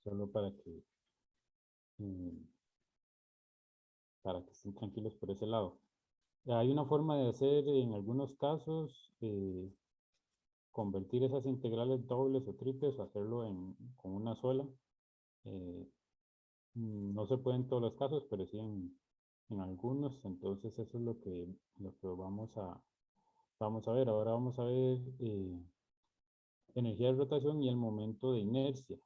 solo mm, para que estén tranquilos por ese lado. Hay una forma de hacer en algunos casos, convertir esas integrales dobles o triples o hacerlo con una sola. Eh, no se puede en todos los casos, pero sí en algunos. Entonces eso es lo que vamos a ver. Ahora vamos a ver energía de rotación y el momento de inercia,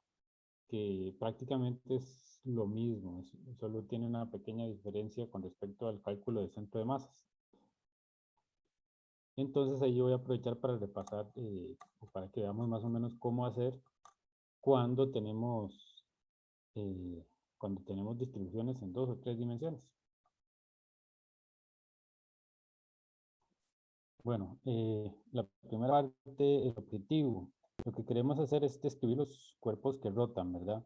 que prácticamente es lo mismo, solo tiene una pequeña diferencia con respecto al cálculo del centro de masas. Entonces ahí yo voy a aprovechar para repasar, para que veamos más o menos cómo hacer cuando tenemos, eh, cuando tenemos distribuciones en 2 o 3 dimensiones. Bueno, la primera parte, el objetivo. Lo que queremos hacer es describir los cuerpos que rotan, ¿verdad?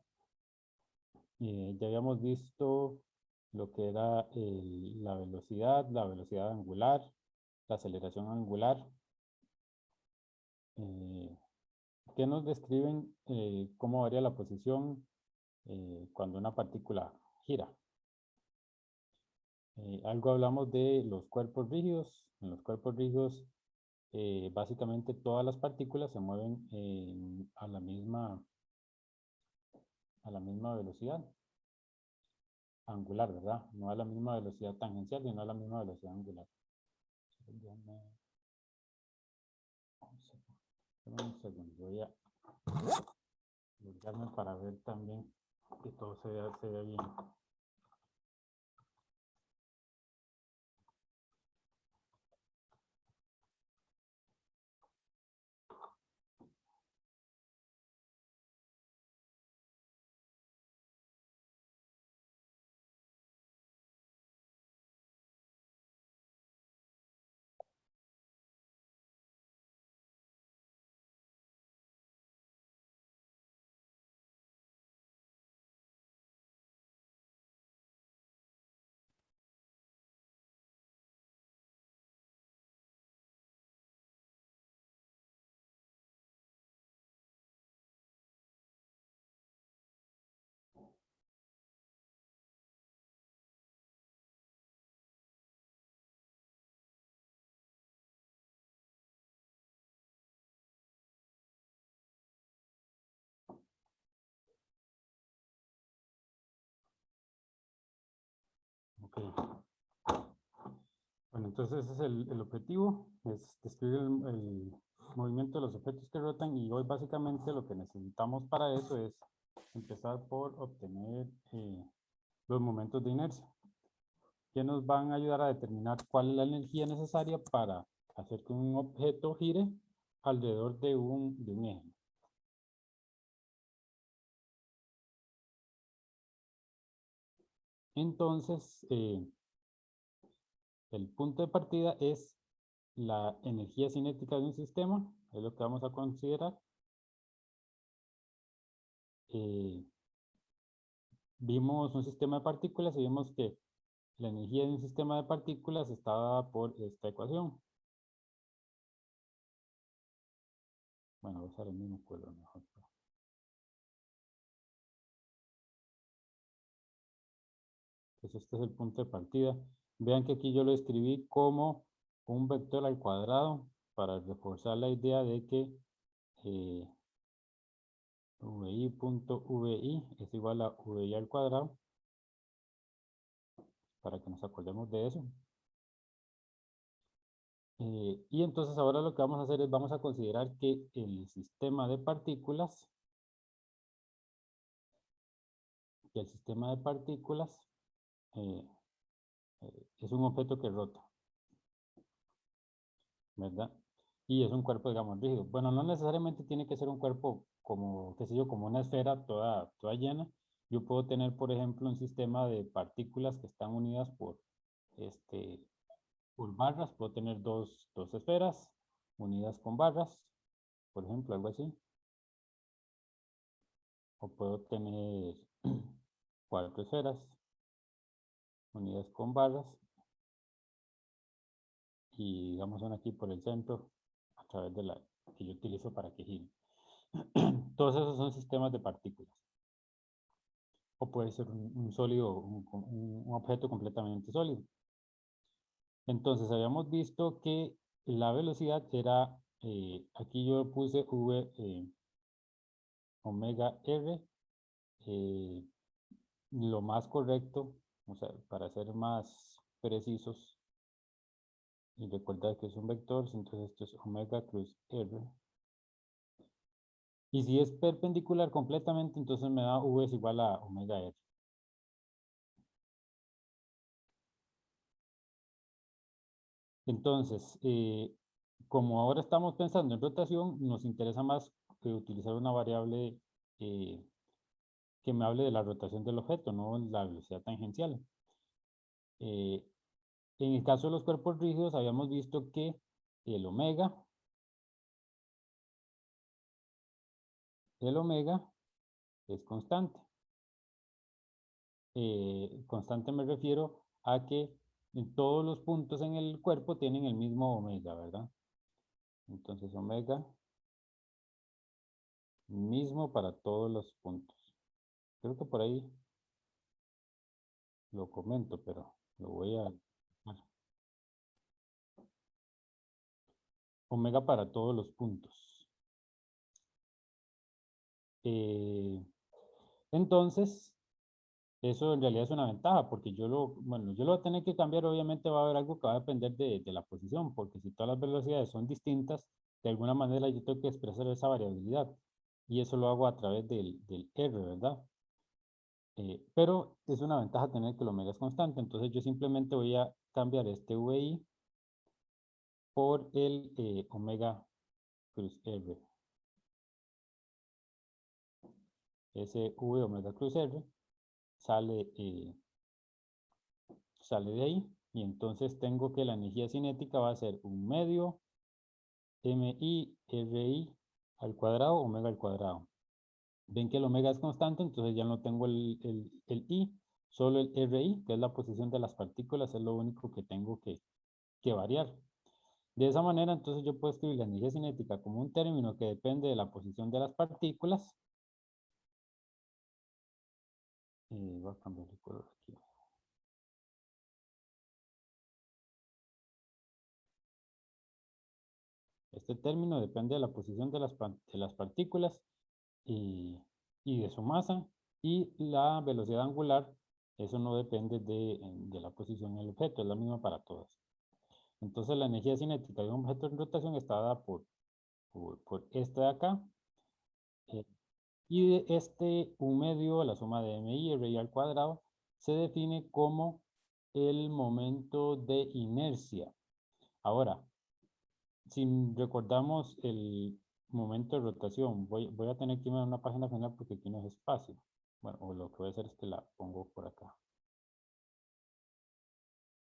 Ya habíamos visto lo que era la velocidad angular, la aceleración angular, que nos describen cómo varía la posición cuando una partícula gira. Algo hablamos de los cuerpos rígidos. En los cuerpos rígidos, básicamente todas las partículas se mueven a la misma velocidad angular, ¿verdad? No a la misma velocidad tangencial, sino a la misma velocidad angular. Un segundo, voy a voltearme para ver también que todo se vea bien. Ok. Bueno, entonces ese es el objetivo, es describir el movimiento de los objetos que rotan, y hoy básicamente lo que necesitamos para eso es empezar por obtener los momentos de inercia, que nos van a ayudar a determinar cuál es la energía necesaria para hacer que un objeto gire alrededor de un eje. Entonces, el punto de partida es la energía cinética de un sistema, es lo que vamos a considerar. Vimos un sistema de partículas y vimos que la energía de un sistema de partículas está dada por esta ecuación. Bueno, voy a usar el mismo color mejor. Pues este es el punto de partida. Vean que aquí yo lo escribí como un vector al cuadrado para reforzar la idea de que vi.vi es igual a vi al cuadrado, para que nos acordemos de eso. Y entonces ahora lo que vamos a hacer es vamos a considerar que el sistema de partículas, eh, es un objeto que rota, ¿verdad? Y es un cuerpo, digamos, rígido. Bueno, no necesariamente tiene que ser un cuerpo como, qué sé yo, como una esfera toda llena. Yo puedo tener, por ejemplo, un sistema de partículas que están unidas este, por barras. Puedo tener dos esferas unidas con barras, por ejemplo, algo así. O puedo tener 4 esferas unidas con barras y digamos una aquí por el centro a través de la que yo utilizo para que gire. Todos esos son sistemas de partículas. o puede ser un sólido, un objeto completamente sólido. Entonces habíamos visto que la velocidad era, aquí yo puse v omega r, lo más correcto, o sea, para ser más precisos, y recordar que es un vector, entonces esto es omega cruz r. Y si es perpendicular completamente, entonces me da v es igual a omega r. Entonces, como ahora estamos pensando en rotación, nos interesa más utilizar una variable que me hable de la rotación del objeto, no la velocidad tangencial. En el caso de los cuerpos rígidos, habíamos visto que el omega es constante. Constante me refiero a que en todos los puntos en el cuerpo tienen el mismo omega, ¿verdad? Entonces omega mismo para todos los puntos. Creo que por ahí lo comento, pero lo voy a... Omega para todos los puntos. Entonces, eso en realidad es una ventaja, porque yo lo voy a tener que cambiar, obviamente va a haber algo que va a depender de la posición, porque si todas las velocidades son distintas, de alguna manera yo tengo que expresar esa variabilidad, y eso lo hago a través del R, ¿verdad? Pero es una ventaja tener que el omega es constante, entonces yo simplemente voy a cambiar este VI por el omega cruz R. Ese V omega cruz R sale, sale de ahí, y entonces tengo que la energía cinética va a ser un medio MI RI al cuadrado, omega al cuadrado. Ven que el omega es constante, entonces ya no tengo el I, solo el RI, que es la posición de las partículas, es lo único que tengo que variar. De esa manera, entonces yo puedo escribir la energía cinética como un término que depende de la posición de las partículas. Voy a cambiar el color aquí. Este término depende de la posición de las partículas y, de su masa, y la velocidad angular, eso no depende de la posición del objeto, es la misma para todas. Entonces la energía cinética de un objeto en rotación está dada por este de acá, y de este un medio, la suma de MI y RI al cuadrado, se define como el momento de inercia. Ahora, si recordamos el momento de rotación, voy a tener que irme a una página final porque aquí no es espacio. Bueno, o lo que voy a hacer es que la pongo por acá.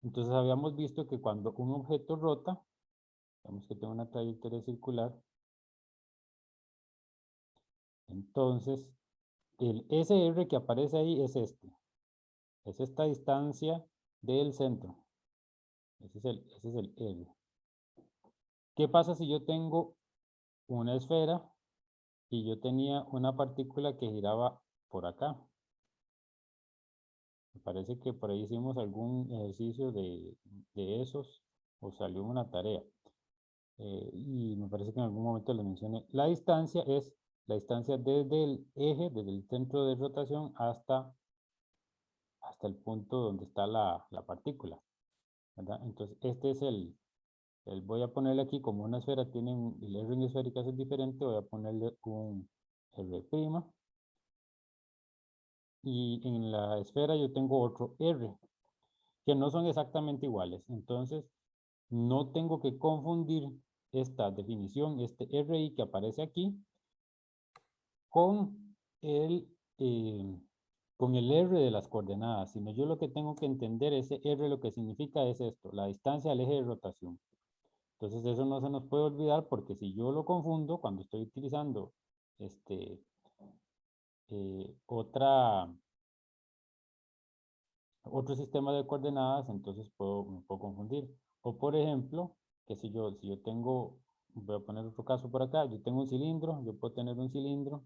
Entonces habíamos visto que cuando un objeto rota, digamos que tengo una trayectoria circular, entonces el SR que aparece ahí es este. Es esta distancia del centro. Ese es el R. ¿Qué pasa si yo tengo una esfera y yo tenía una partícula que giraba por acá? Me parece que por ahí hicimos algún ejercicio de esos, o salió una tarea. Y me parece que en algún momento le mencioné. La distancia es la distancia desde el eje, desde el centro de rotación hasta el punto donde está la partícula, ¿verdad? Entonces, este es voy a ponerle aquí como una esfera, tiene el R en esféricas es diferente, voy a ponerle un R', y en la esfera yo tengo otro R, que no son exactamente iguales. Entonces, no tengo que confundir esta definición, este RI que aparece aquí, con el, eh, con el R de las coordenadas, sino yo lo que tengo que entender, ese R lo que significa es esto, la distancia al eje de rotación. Entonces eso no se nos puede olvidar, porque si yo lo confundo cuando estoy utilizando otro sistema de coordenadas, entonces me puedo confundir. O por ejemplo, que si yo tengo, voy a poner otro caso por acá, yo tengo un cilindro, yo puedo tener un cilindro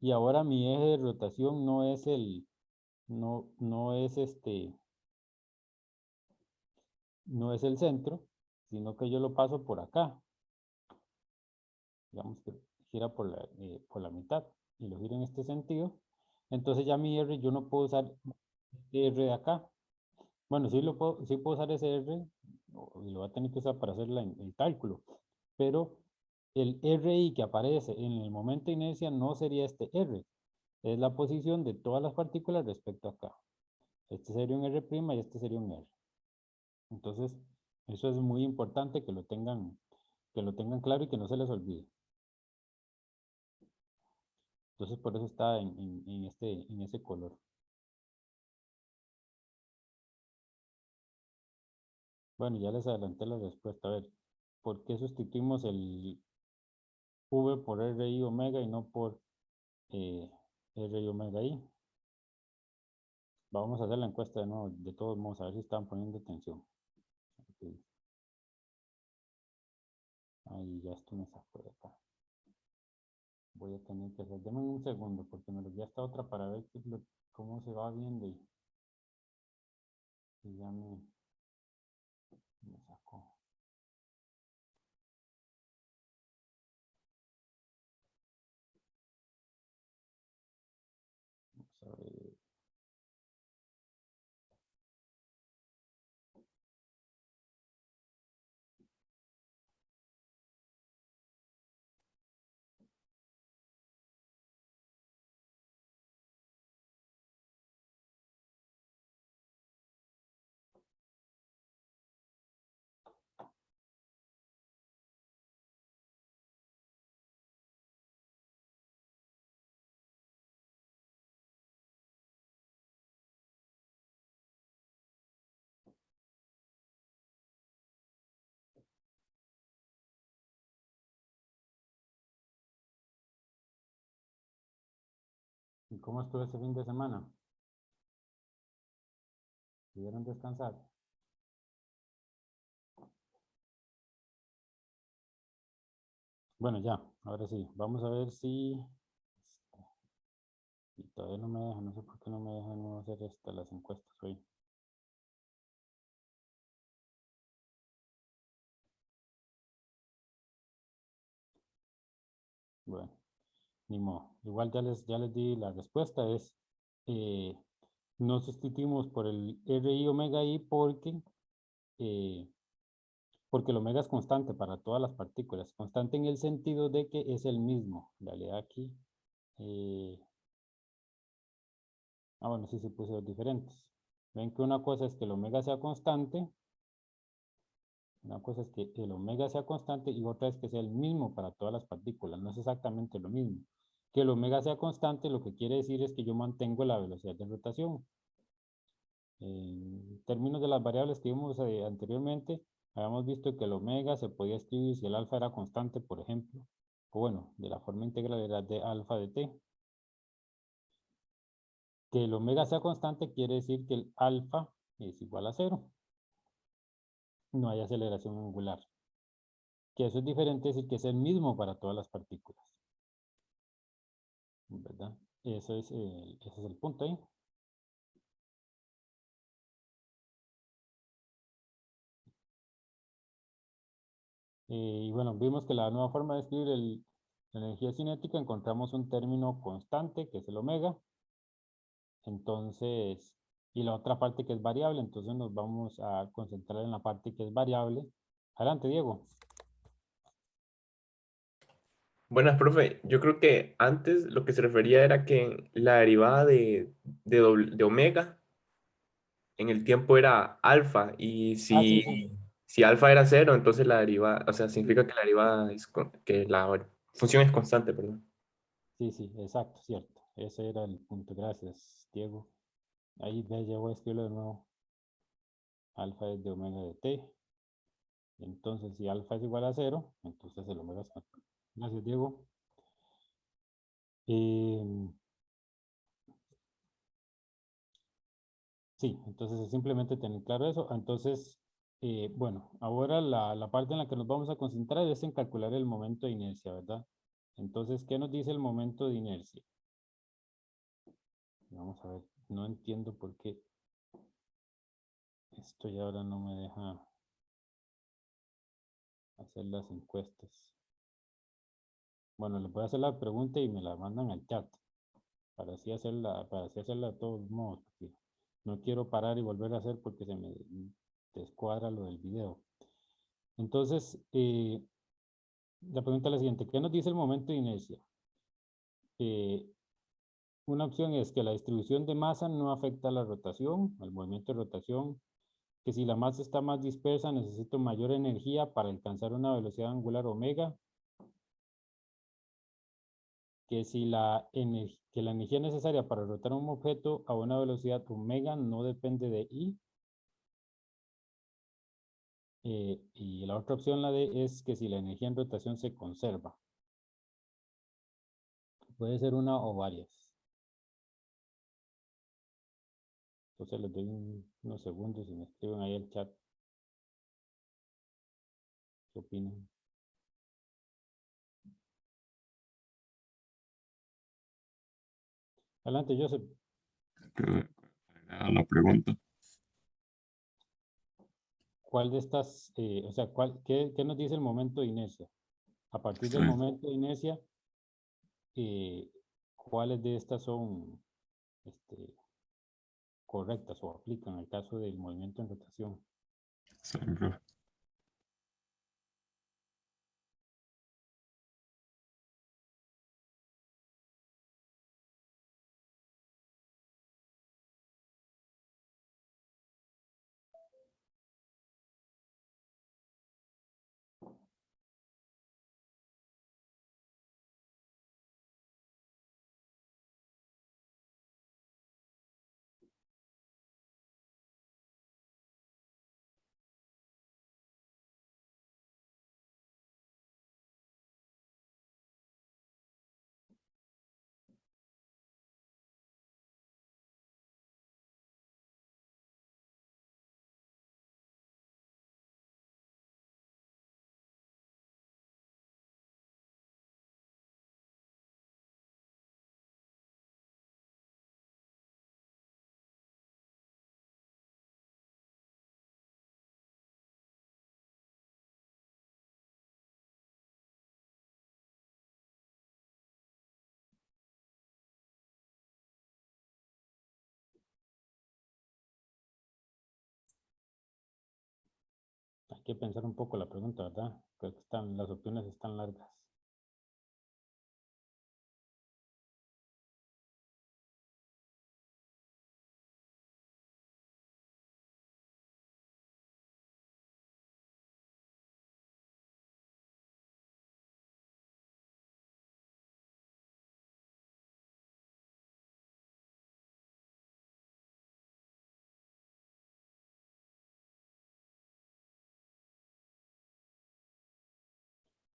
Y ahora mi eje de rotación no es no es el centro, sino que yo lo paso por acá. Digamos que gira por la mitad y lo giro en este sentido. Entonces ya mi R, yo no puedo usar este R de acá. Bueno, sí puedo usar ese R, y lo voy a tener que usar para hacer el cálculo, pero el RI que aparece en el momento de inercia no sería este R, es la posición de todas las partículas respecto a acá. Este sería un R' y este sería un R. Entonces, eso es muy importante que lo tengan claro y que no se les olvide. Entonces, por eso está en ese color. Bueno, ya les adelanté la respuesta. A ver, ¿por qué sustituimos el V por RI omega y no por RI omega I? Vamos a hacer la encuesta de nuevo, de todos modos, a ver si están poniendo atención. Okay. Ahí ya esto me sacó de acá. Voy a tener que hacer, denme un segundo, porque me lo di hasta otra para ver cómo se va viendo y ya me sacó. Vamos a ver. ¿Y cómo estuvo ese fin de semana? ¿Pudieron descansar? Bueno, ya, ahora sí, vamos a ver si... Y todavía no me deja, no sé por qué no me deja no hacer las encuestas hoy. Bueno, ni modo. Igual ya les di la respuesta, es eh, no sustituimos por el RI omega I eh, porque el omega es constante para todas las partículas. Constante en el sentido de que es el mismo. Dale aquí. eh, bueno, sí puse dos diferentes. Ven que una cosa es que el omega sea constante. Una cosa es que el omega sea constante y otra es que sea el mismo para todas las partículas. No es exactamente lo mismo. Que el omega sea constante lo que quiere decir es que yo mantengo la velocidad de rotación. En términos de las variables que vimos anteriormente, habíamos visto que el omega se podía escribir si el alfa era constante, por ejemplo. O bueno, de la forma integral era de alfa de t. Que el omega sea constante quiere decir que el alfa es igual a 0. No hay aceleración angular. Que eso es diferente, es decir, que es el mismo para todas las partículas. ¿Verdad? Ese es el punto ahí. Y bueno, vimos que la nueva forma de escribir la energía cinética encontramos un término constante, que es el omega. Entonces, y la otra parte que es variable, entonces nos vamos a concentrar en la parte que es variable. Adelante, Diego. Buenas, profe. Yo creo que antes lo que se refería era que la derivada de omega en el tiempo era alfa y Ah, sí, sí. si alfa era cero, entonces la derivada, o sea, significa que la derivada que la función es constante, perdón. Sí, sí, exacto, cierto. Ese era el punto. Gracias, Diego. Ahí ya voy a escribirlo de nuevo. Alfa es de omega de t. Entonces, si alfa es igual a 0, entonces el omega es constante. Gracias, Diego. Eh, sí, entonces simplemente tener claro eso. Entonces, bueno, ahora la parte en la que nos vamos a concentrar es en calcular el momento de inercia, ¿verdad? Entonces, ¿qué nos dice el momento de inercia? Vamos a ver, no entiendo por qué esto ya ahora no me deja hacer las encuestas. Bueno, les voy a hacer la pregunta y me la mandan al chat para así hacerla de todos modos, porque no quiero parar y volver a hacer porque se me descuadra lo del video. Entonces, la pregunta es la siguiente: ¿qué nos dice el momento de inercia? Una opción es que la distribución de masa no afecta a la rotación, al movimiento de rotación, que si la masa está más dispersa necesito mayor energía para alcanzar una velocidad angular omega, que si que la energía necesaria para rotar un objeto a una velocidad omega no depende de I. Y la otra opción, la D, es que si la energía en rotación se conserva. Puede ser una o varias. Entonces les doy unos segundos y me escriben ahí el chat. ¿Qué opinan? Adelante, Joseph. La pregunta. ¿Cuál de estas, o sea, qué nos dice el momento de inercia? A partir del Sí. momento de inercia, ¿cuáles de estas son correctas o aplican en el caso del movimiento en rotación? Sí, profe. Hay que pensar un poco la pregunta, ¿verdad? Creo que las opciones están largas.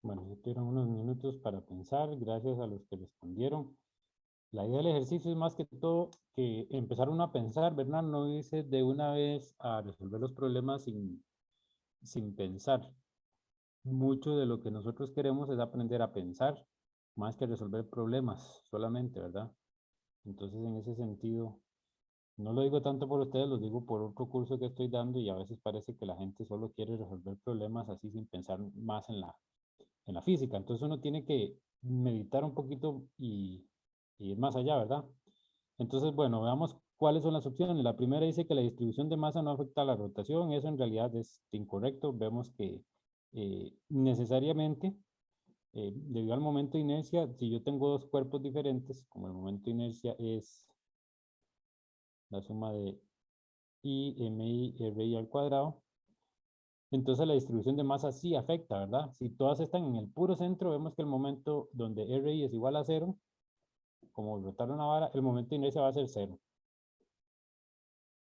Bueno, ya tuvieron unos minutos para pensar, gracias a los que respondieron. La idea del ejercicio es más que todo que empezar uno a pensar, ¿verdad? No irse de una vez a resolver los problemas sin pensar. Mucho de lo que nosotros queremos es aprender a pensar, más que resolver problemas solamente, ¿verdad? Entonces, en ese sentido, no lo digo tanto por ustedes, lo digo por otro curso que estoy dando y a veces parece que la gente solo quiere resolver problemas así sin pensar más en la física. Entonces uno tiene que meditar un poquito y ir más allá, ¿verdad? Entonces, bueno, veamos cuáles son las opciones. La primera dice que la distribución de masa no afecta a la rotación. Eso en realidad es incorrecto. Vemos que necesariamente, debido al momento de inercia, si yo tengo dos cuerpos diferentes, como el momento de inercia es la suma de I, MI, RI al cuadrado, entonces la distribución de masa sí afecta, ¿verdad? Si todas están en el puro centro, vemos que el momento donde RI es igual a 0, como rotar una vara, el momento de inercia va a ser 0.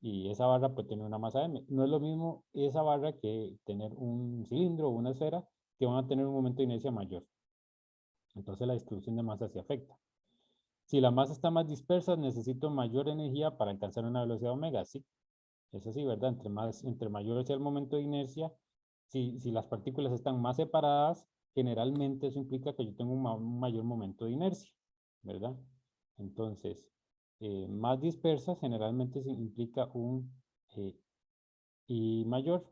Y esa barra pues tiene una masa m. No es lo mismo esa barra que tener un cilindro o una esfera que van a tener un momento de inercia mayor. Entonces la distribución de masa sí afecta. Si la masa está más dispersa, necesito mayor energía para alcanzar una velocidad omega. Sí, eso sí, ¿verdad? Entre mayor sea el momento de inercia, si las partículas están más separadas, generalmente eso implica que yo tengo un mayor momento de inercia, ¿verdad? Entonces, más dispersas, generalmente implica un I mayor.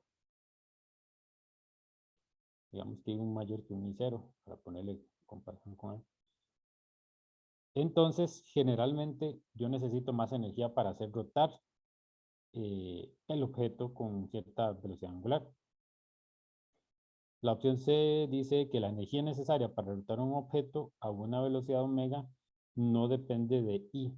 Digamos que un mayor que un I0, para ponerle comparación con él. Entonces, generalmente yo necesito más energía para hacer rotar el objeto con cierta velocidad angular. La opción C dice que la energía necesaria para rotar un objeto a una velocidad omega no depende de I.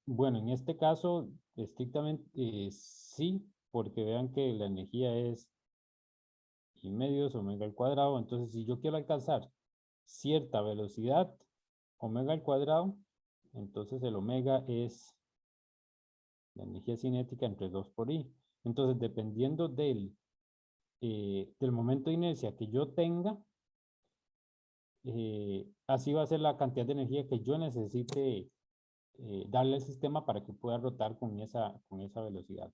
Bueno, en este caso, estrictamente sí, porque vean que la energía es I medios omega al cuadrado. Entonces, si yo quiero alcanzar cierta velocidad omega al cuadrado, entonces el omega es la energía cinética entre 2 por I. Entonces, dependiendo del momento de inercia que yo tenga, así va a ser la cantidad de energía que yo necesite darle al sistema para que pueda rotar con esa velocidad.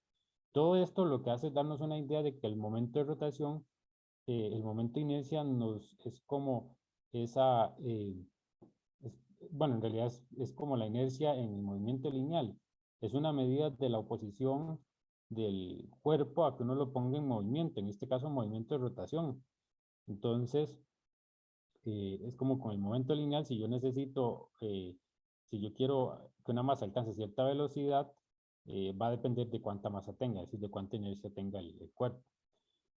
Todo esto lo que hace es darnos una idea de que el momento de rotación, el momento de inercia es como esa, bueno, en realidad es como la inercia en el movimiento lineal. Es una medida de la oposición del cuerpo a que uno lo ponga en movimiento, en este caso movimiento de rotación. Entonces, es como con el momento lineal, si yo necesito, si yo quiero que una masa alcance cierta velocidad, va a depender de cuánta masa tenga, es decir, de cuánta inercia tenga el cuerpo.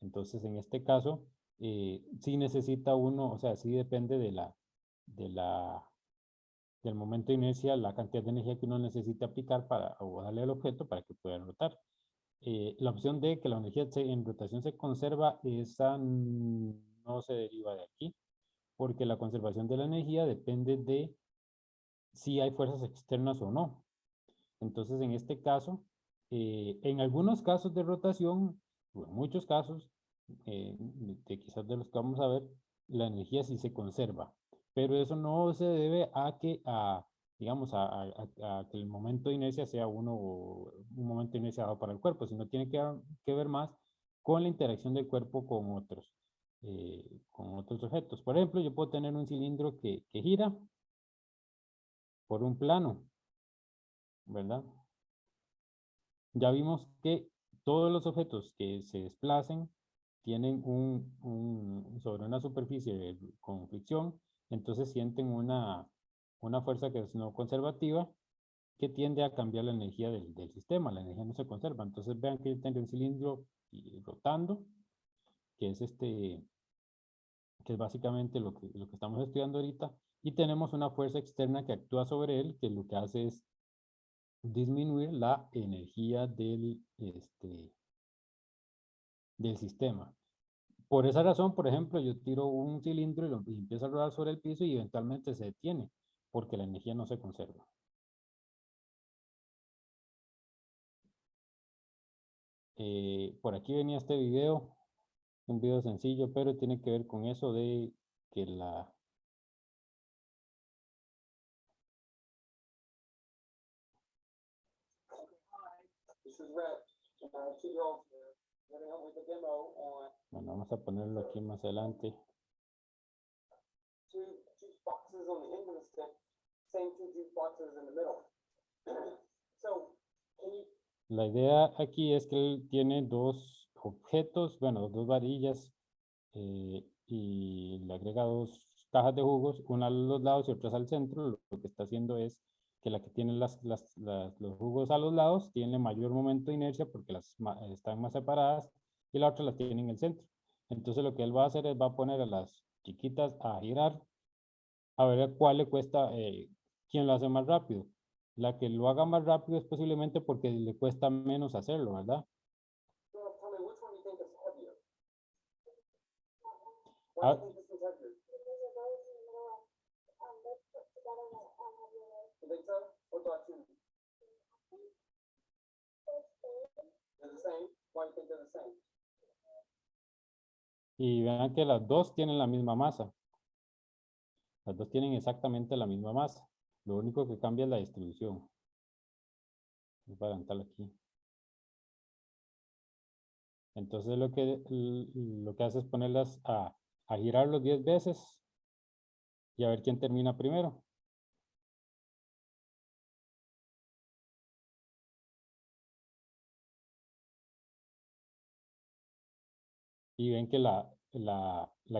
Entonces, en este caso, sí necesita uno, o sea, sí depende del momento de inercia, la cantidad de energía que uno necesita aplicar o darle al objeto para que pueda rotar. La opción D, que la energía en rotación se conserva, esa no se deriva de aquí, porque la conservación de la energía depende de si hay fuerzas externas o no. Entonces, en este caso, en algunos casos de rotación, o en muchos casos, quizás de los que vamos a ver, la energía sí se conserva, pero eso no se debe a que, digamos, a que el momento de inercia sea un momento de inercia dado para el cuerpo, sino tiene que ver más con la interacción del cuerpo con otros objetos. Por ejemplo, yo puedo tener un cilindro que gira por un plano, ¿verdad? Ya vimos que todos los objetos que se desplacen tienen sobre una superficie con fricción, entonces sienten una fuerza que es no conservativa que tiende a cambiar la energía del sistema. La energía no se conserva. Entonces vean que yo tengo un cilindro rotando, que es que es básicamente lo que estamos estudiando ahorita, y tenemos una fuerza externa que actúa sobre él, que lo que hace es disminuir la energía del sistema. Por esa razón, por ejemplo, yo tiro un cilindro y empiezo a rodar sobre el piso y eventualmente se detiene, porque la energía no se conserva. Por aquí venía este video, un video sencillo, pero tiene que ver con eso de que bueno, vamos a ponerlo aquí más adelante. La idea aquí es que él tiene dos objetos, bueno, dos varillas, y le agrega dos cajas de jugos, una a los lados y otras al centro. Lo que está haciendo es que la que tiene los jugos a los lados tiene mayor momento de inercia porque están más separadas, y la otra las tiene en el centro. Entonces lo que él va a hacer es va a poner a las chiquitas a girar, a ver cuál le cuesta, quién lo hace más rápido. La que lo haga más rápido es posiblemente porque le cuesta menos hacerlo, ¿verdad? Ah, y vean que las dos tienen la misma masa. Las dos tienen exactamente la misma masa. Lo único que cambia es la distribución. Voy a adelantarlo aquí. Entonces lo que hace es ponerlas a girarlos 10 veces y a ver quién termina primero. Y ven que la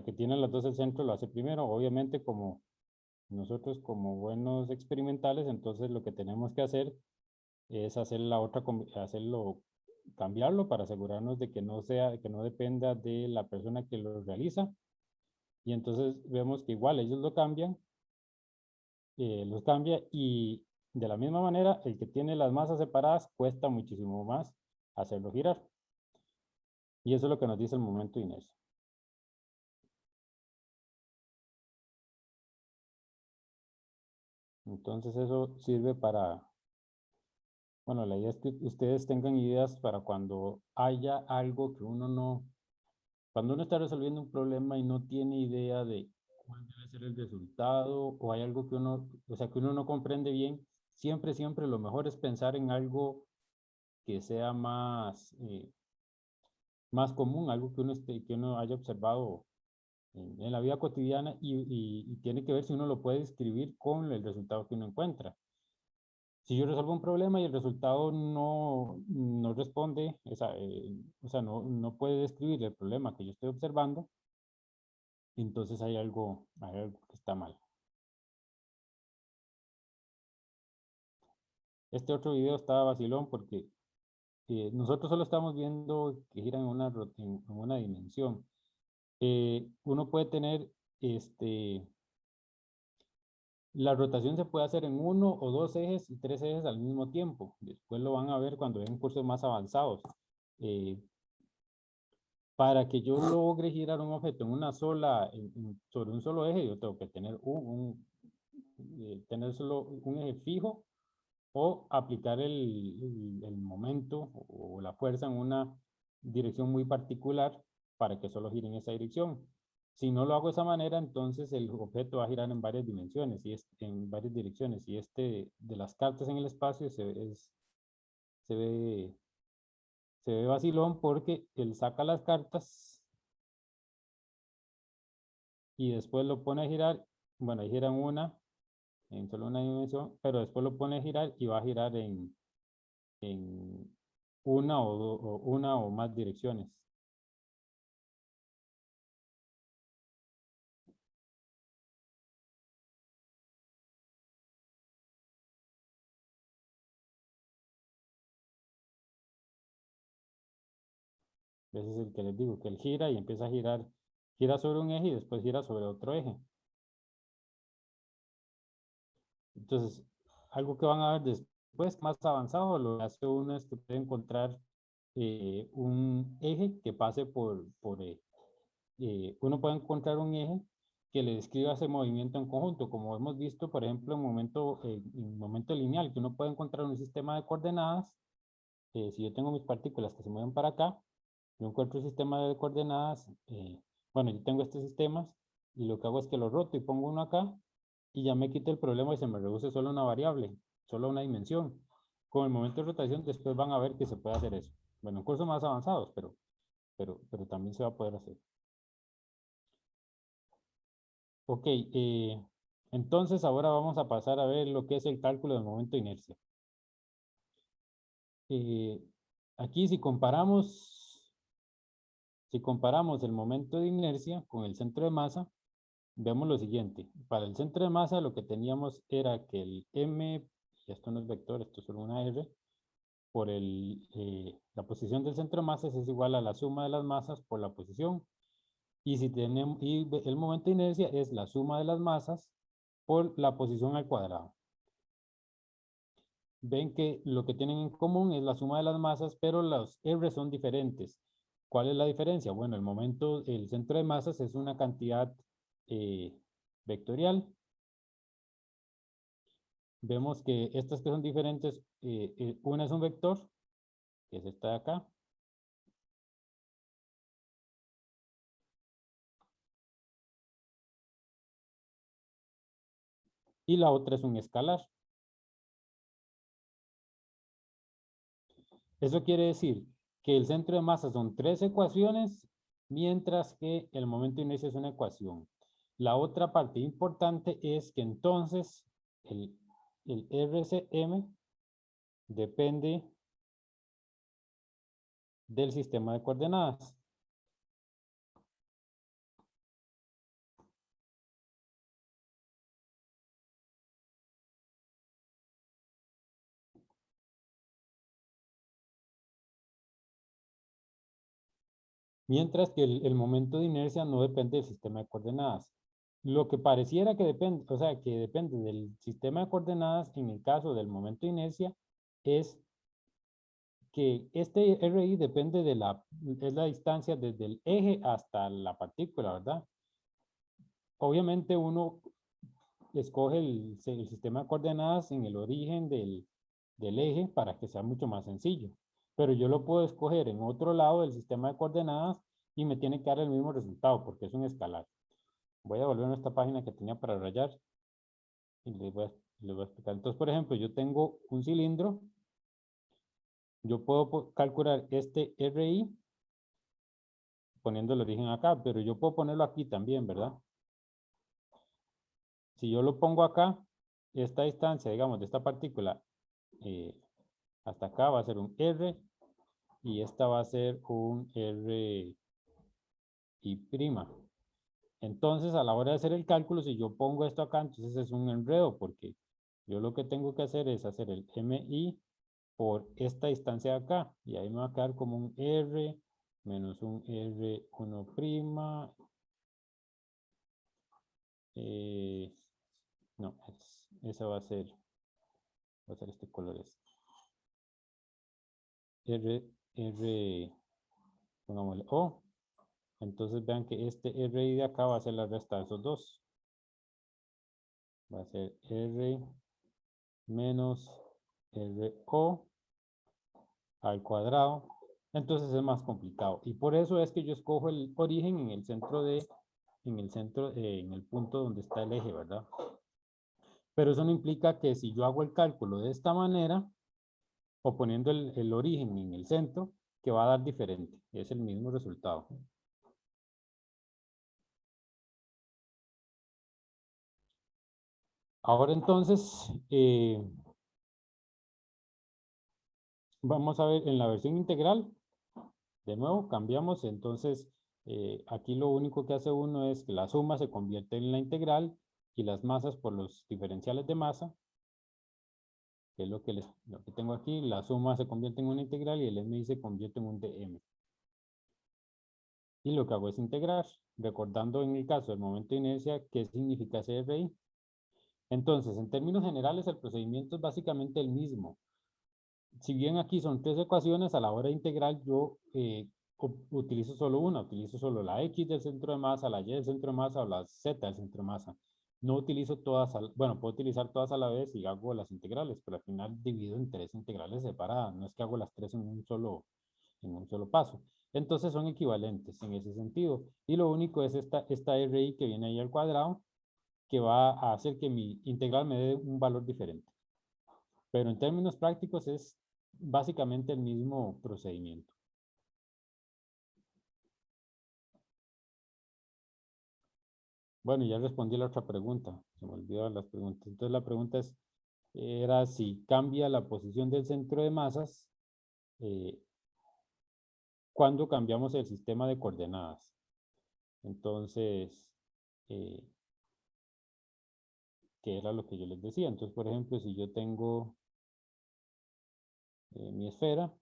que tiene las dos el centro lo hace primero. Obviamente, como nosotros como buenos experimentales, entonces lo que tenemos que hacer es hacer la otra, hacerlo, cambiarlo para asegurarnos de que no sea, que no dependa de la persona que lo realiza. Y entonces vemos que igual ellos lo cambian, los cambia, y de la misma manera el que tiene las masas separadas cuesta muchísimo más hacerlo girar. Y eso es lo que nos dice el momento de inercia. Entonces eso sirve para, bueno, la idea es que ustedes tengan ideas para cuando haya algo que uno no, cuando uno está resolviendo un problema y no tiene idea de cuál debe ser el resultado, o hay algo que uno, o sea, que uno no comprende bien, siempre, siempre lo mejor es pensar en algo que sea más, más común, algo que que uno haya observado en la vida cotidiana, y tiene que ver si uno lo puede escribir con el resultado que uno encuentra. Si yo resuelvo un problema y el resultado no responde, o sea, no puede describir el problema que yo estoy observando, entonces hay algo que está mal. Este otro video está vacilón porque nosotros solo estamos viendo que giran en una dimensión. Uno puede tener, la rotación se puede hacer en 1 o 2 ejes y 3 ejes al mismo tiempo. Después lo van a ver cuando ven cursos más avanzados. Para que yo logre girar un objeto en una sola, sobre un solo eje, yo tengo que tener tener solo un eje fijo, o aplicar el momento o la fuerza en una dirección muy particular para que solo gire en esa dirección. Si no lo hago de esa manera, entonces el objeto va a girar en varias dimensiones, en varias direcciones, y de las cartas en el espacio se ve vacilón, porque él saca las cartas y después lo pone a girar. Bueno, ahí giran en solo una dimensión, pero después lo pone a girar y va a girar en una o más direcciones. Ese es el que les digo, que él gira y empieza a girar, gira sobre un eje y después gira sobre otro eje. Entonces, algo que van a ver después, más avanzado, lo que hace uno es que puede encontrar un eje que pase uno puede encontrar un eje que le describa ese movimiento en conjunto, como hemos visto, por ejemplo, en momento lineal, que uno puede encontrar un sistema de coordenadas. Si yo tengo mis partículas que se mueven para acá, yo encuentro un sistema de coordenadas. Bueno, yo tengo estos sistemas y lo que hago es que lo roto y pongo uno acá, y ya me quito el problema y se me reduce solo una variable, solo una dimensión. Con el momento de rotación después van a ver que se puede hacer eso. Bueno, en cursos más avanzados, pero también se va a poder hacer. Ok, entonces ahora vamos a pasar a ver lo que es el cálculo del momento de inercia. Aquí si comparamos el momento de inercia con el centro de masa, vemos lo siguiente. Para el centro de masa lo que teníamos era que el m, y esto no es vector, esto es solo una r, por la posición del centro de masas es igual a la suma de las masas por la posición. Y el momento de inercia es la suma de las masas por la posición al cuadrado. Ven que lo que tienen en común es la suma de las masas, pero los R son diferentes. ¿Cuál es la diferencia? Bueno, el centro de masas es una cantidad vectorial. Vemos que estas que son diferentes, una es un vector, que es esta de acá. Y la otra es un escalar. Eso quiere decir que el centro de masa son 3 ecuaciones, mientras que el momento de inercia es una ecuación. La otra parte importante es que entonces el RCM depende del sistema de coordenadas. Mientras que el momento de inercia no depende del sistema de coordenadas. Lo que pareciera que depende, o sea, que depende del sistema de coordenadas en el caso del momento de inercia es que este RI depende de es la distancia desde el eje hasta la partícula, ¿verdad? Obviamente uno escoge el sistema de coordenadas en el origen del eje para que sea mucho más sencillo. Pero yo lo puedo escoger en otro lado del sistema de coordenadas y me tiene que dar el mismo resultado porque es un escalar. Voy a volver a esta página que tenía para rayar y les voy a explicar. Entonces, por ejemplo, yo tengo un cilindro. Yo puedo calcular este RI poniendo el origen acá, pero yo puedo ponerlo aquí también, ¿verdad? Si yo lo pongo acá, esta distancia, digamos, de esta partícula hasta acá va a ser un R y esta va a ser un R y prima. Entonces, a la hora de hacer el cálculo, si yo pongo esto acá, entonces es un enredo, porque yo lo que tengo que hacer es hacer el MI por esta distancia de acá, y ahí me va a quedar como un R menos un R1 prima. No, esa va a ser este color. Pongámosle O. Entonces vean que este RI de acá va a ser la resta de esos dos. Va a ser R menos RO al cuadrado. Entonces es más complicado. Y por eso es que yo escojo el origen en el centro en el punto donde está el eje, ¿verdad? Pero eso no implica que si yo hago el cálculo de esta manera, o poniendo el origen en el centro, que va a dar diferente. Es el mismo resultado. Ahora entonces, vamos a ver en la versión integral. De nuevo, cambiamos. Entonces, aquí lo único que hace uno es que la suma se convierte en la integral y las masas por los diferenciales de masa, que es lo que tengo aquí. La suma se convierte en una integral y el MI se convierte en un dm. Y lo que hago es integrar, recordando en el caso del momento de inercia, ¿qué significa CRI? Entonces, en términos generales, el procedimiento es básicamente el mismo. Si bien aquí son tres ecuaciones, a la hora de integrar yo utilizo solo una, utilizo solo la X del centro de masa, la Y del centro de masa o la Z del centro de masa. No utilizo todas, bueno, puedo utilizar todas a la vez y hago las integrales, pero al final divido en tres integrales separadas. No es que hago las tres en un solo paso. Entonces son equivalentes en ese sentido. Y lo único es esta RI que viene ahí al cuadrado, que va a hacer que mi integral me dé un valor diferente. Pero en términos prácticos es básicamente el mismo procedimiento. Bueno, ya respondí la otra pregunta. Se me olvidaron las preguntas. Entonces la pregunta era si cambia la posición del centro de masas cuando cambiamos el sistema de coordenadas. Entonces, que era lo que yo les decía. Entonces, por ejemplo, si yo tengo mi esfera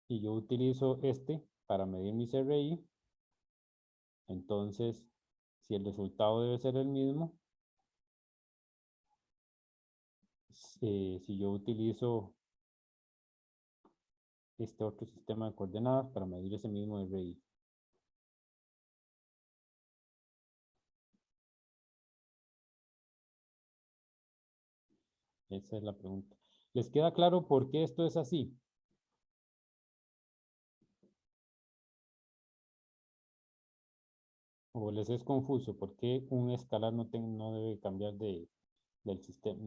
y yo utilizo para medir mi CRI, entonces, si el resultado debe ser el mismo, si yo utilizo este otro sistema de coordenadas para medir ese mismo RI. Esa es la pregunta. ¿Les queda claro por qué esto es así? ¿O les es confuso? ¿Por qué un escalar no debe cambiar del sistema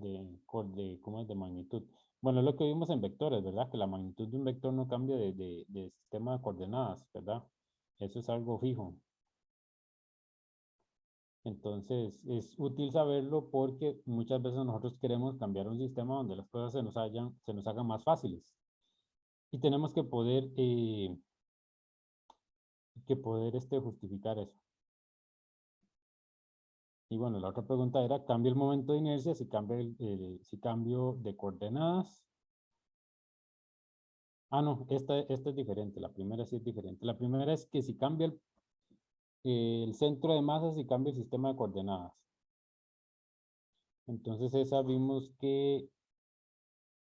¿cómo es? De magnitud? Bueno, es lo que vimos en vectores, ¿verdad? Que la magnitud de un vector no cambia de sistema de coordenadas, ¿verdad? Eso es algo fijo. Entonces, es útil saberlo porque muchas veces nosotros queremos cambiar un sistema donde las cosas se nos hagan más fáciles. Y tenemos que poder justificar eso. Y bueno, la otra pregunta era, ¿cambia el momento de inercia si cambio de coordenadas? Ah, no, esta es diferente. La primera sí es diferente. La primera es que si cambia el centro de masas y cambia el sistema de coordenadas. Entonces esa vimos que,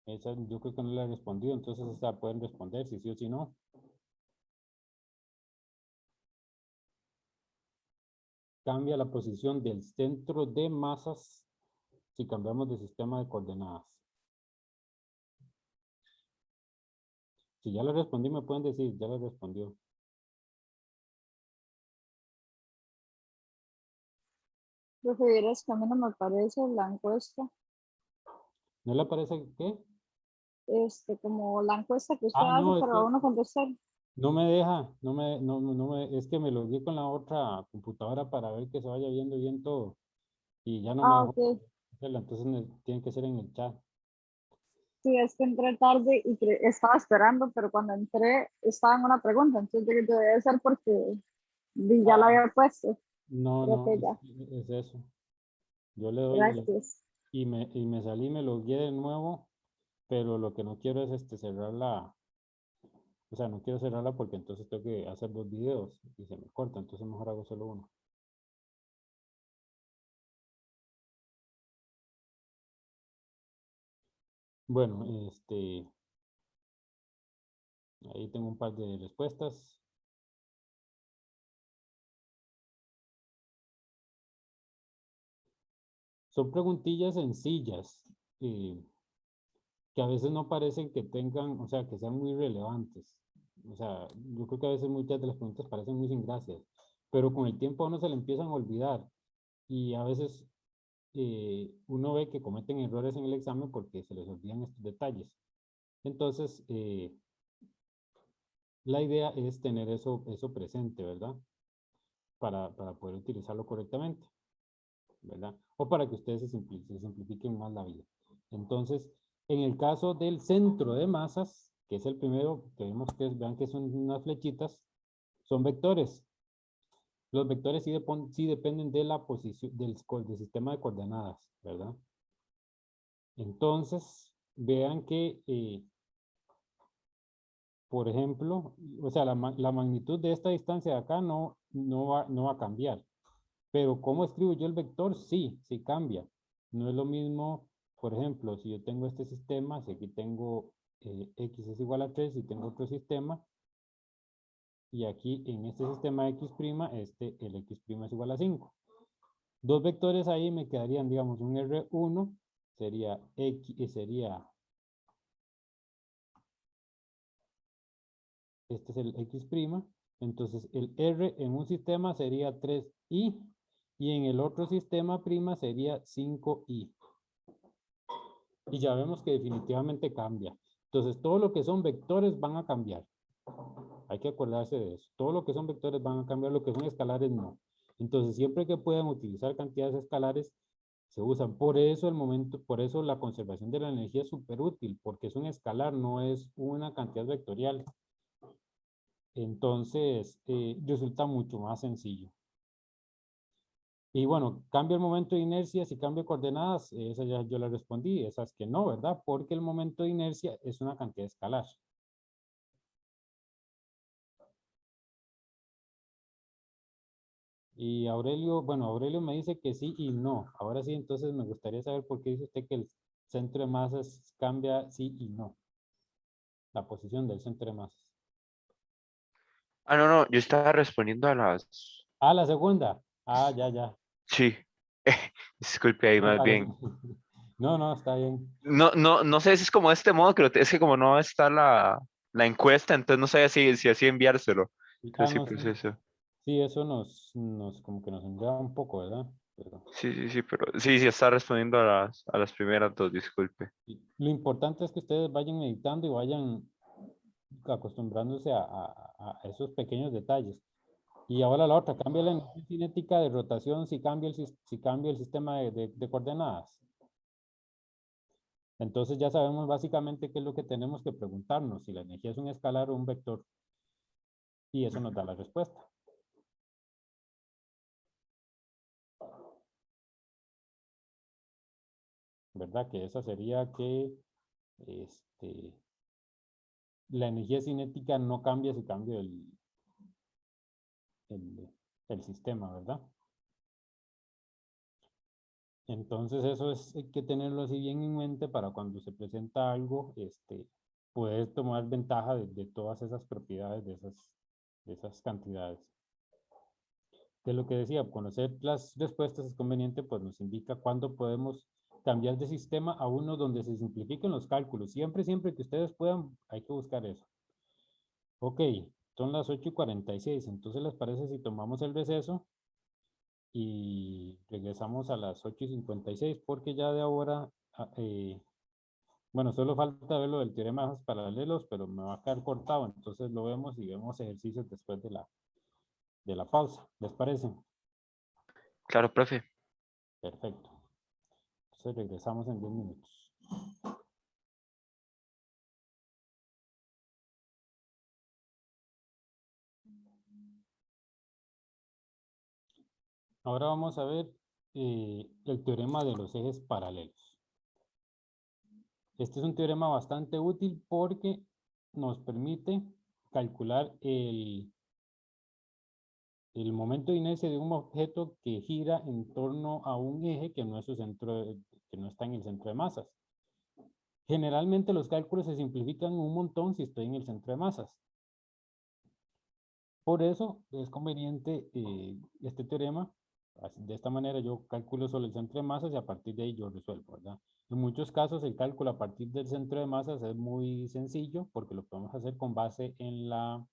esa yo creo que no la he respondido, entonces esa pueden responder si sí o si no. Cambia la posición del centro de masas si cambiamos de sistema de coordenadas. Si ya le respondí, me pueden decir, ya le respondió. Prefieres que a mí no me parece la encuesta, ¿No le parece qué? como la encuesta que usted Ah, hace no, es para que uno contestar. no me deja, es que me logué con la otra computadora para ver que se vaya viendo bien todo. Y ya no me Ah, dejó ok. hacerla, entonces tiene que ser en el chat. Sí, es que entré tarde y estaba esperando, pero cuando entré estaba en una pregunta, entonces yo creo que debe ser porque ya la Ah, había puesto. no, Creo no, que ya. es eso. Yo le doy Gracias. y me salí, me logué de nuevo, pero lo que no quiero es cerrarla. O sea, no quiero cerrarla porque entonces tengo que hacer 2 videos y se me corta, entonces mejor hago solo uno. Bueno, ahí tengo un par de respuestas. Son preguntillas sencillas, que a veces no parecen que tengan, o sea, que sean muy relevantes. O sea, yo creo que a veces muchas de las preguntas parecen muy sin gracias, pero con el tiempo a uno se le empiezan a olvidar y a veces uno ve que cometen errores en el examen porque se les olvidan estos detalles. Entonces, la idea es tener eso presente, ¿verdad? Para poder utilizarlo correctamente, ¿verdad? O para que ustedes se simplifiquen más la vida. Entonces, en el caso del centro de masas, que es el primero, que vemos que vean que son unas flechitas, son vectores. Los vectores sí dependen de la posición del sistema de coordenadas, ¿verdad? Entonces, vean que, por ejemplo, o sea, la magnitud de esta distancia de acá no va a cambiar. Pero ¿cómo escribo yo el vector? Sí cambia. No es lo mismo, por ejemplo, si yo tengo este sistema, si aquí tengo x es igual a 3 y tengo otro sistema, y aquí en este sistema x', el x' es igual a 5. Dos vectores ahí me quedarían, digamos, un R1 sería este es el x', entonces el R en un sistema sería 3i y en el otro sistema prima sería 5i. Y ya vemos que definitivamente cambia. Entonces todo lo que son vectores van a cambiar. Hay que acordarse de eso. Todo lo que son vectores van a cambiar, lo que son escalares no. Entonces siempre que puedan utilizar cantidades escalares, se usan. Por eso la conservación de la energía es súper útil, porque es un escalar, no es una cantidad vectorial. Entonces, resulta mucho más sencillo. Y bueno, cambia el momento de inercia, si cambia coordenadas, esa ya yo le respondí, esas que no, ¿verdad? Porque el momento de inercia es una cantidad escalar. Y Aurelio, bueno, Aurelio me dice que sí y no. Ahora sí, entonces me gustaría saber por qué dice usted que el centro de masas cambia sí y no. La posición del centro de masas. Ah, no, no, yo estaba respondiendo a las... Ah, la segunda. Ah, ya. Sí, disculpe ahí Me más parece. bien. No, está bien. No sé si es como de este modo, pero es que como no está la encuesta, entonces no sé si así enviárselo. Ah, Entonces sí, no, sí. proceso. Sí, eso como que nos enreda un poco, ¿verdad? Pero Sí, pero sí, está respondiendo a las primeras dos, disculpe. lo importante es que ustedes vayan meditando y vayan acostumbrándose a esos pequeños detalles. Y ahora la otra, cambia la energía cinética de rotación si cambia si cambia el sistema de coordenadas. Entonces ya sabemos básicamente qué es lo que tenemos que preguntarnos, si la energía es un escalar o un vector. Y eso nos da la respuesta. ¿Verdad? Que esa sería que la energía cinética no cambia si cambia el sistema, ¿verdad? Entonces eso hay que tenerlo así bien en mente para cuando se presenta algo, poder tomar ventaja de todas esas propiedades, de esas cantidades. De lo que decía, conocer las respuestas es conveniente, pues nos indica cuándo podemos cambiar de sistema a uno donde se simplifiquen los cálculos. Siempre que ustedes puedan, hay que buscar eso. Ok, son las 8:46, entonces ¿les parece si tomamos el receso? Y regresamos a las 8:56 porque ya de ahora, bueno, solo falta ver lo del teorema de ejes paralelos, pero me va a quedar cortado, entonces lo vemos y vemos ejercicios después de la pausa. ¿Les parece? Claro, profe. Perfecto. Entonces regresamos en 10 minutos. Ahora vamos a ver el teorema de los ejes paralelos. Este es un teorema bastante útil porque nos permite calcular el momento de inercia de un objeto que gira en torno a un eje que no es su centro, que no está en el centro de masas. Generalmente los cálculos se simplifican un montón si estoy en el centro de masas. Por eso es conveniente este teorema. De esta manera yo calculo solo el centro de masas y a partir de ahí yo resuelvo, ¿verdad? En muchos casos el cálculo a partir del centro de masas es muy sencillo porque lo podemos hacer con base en la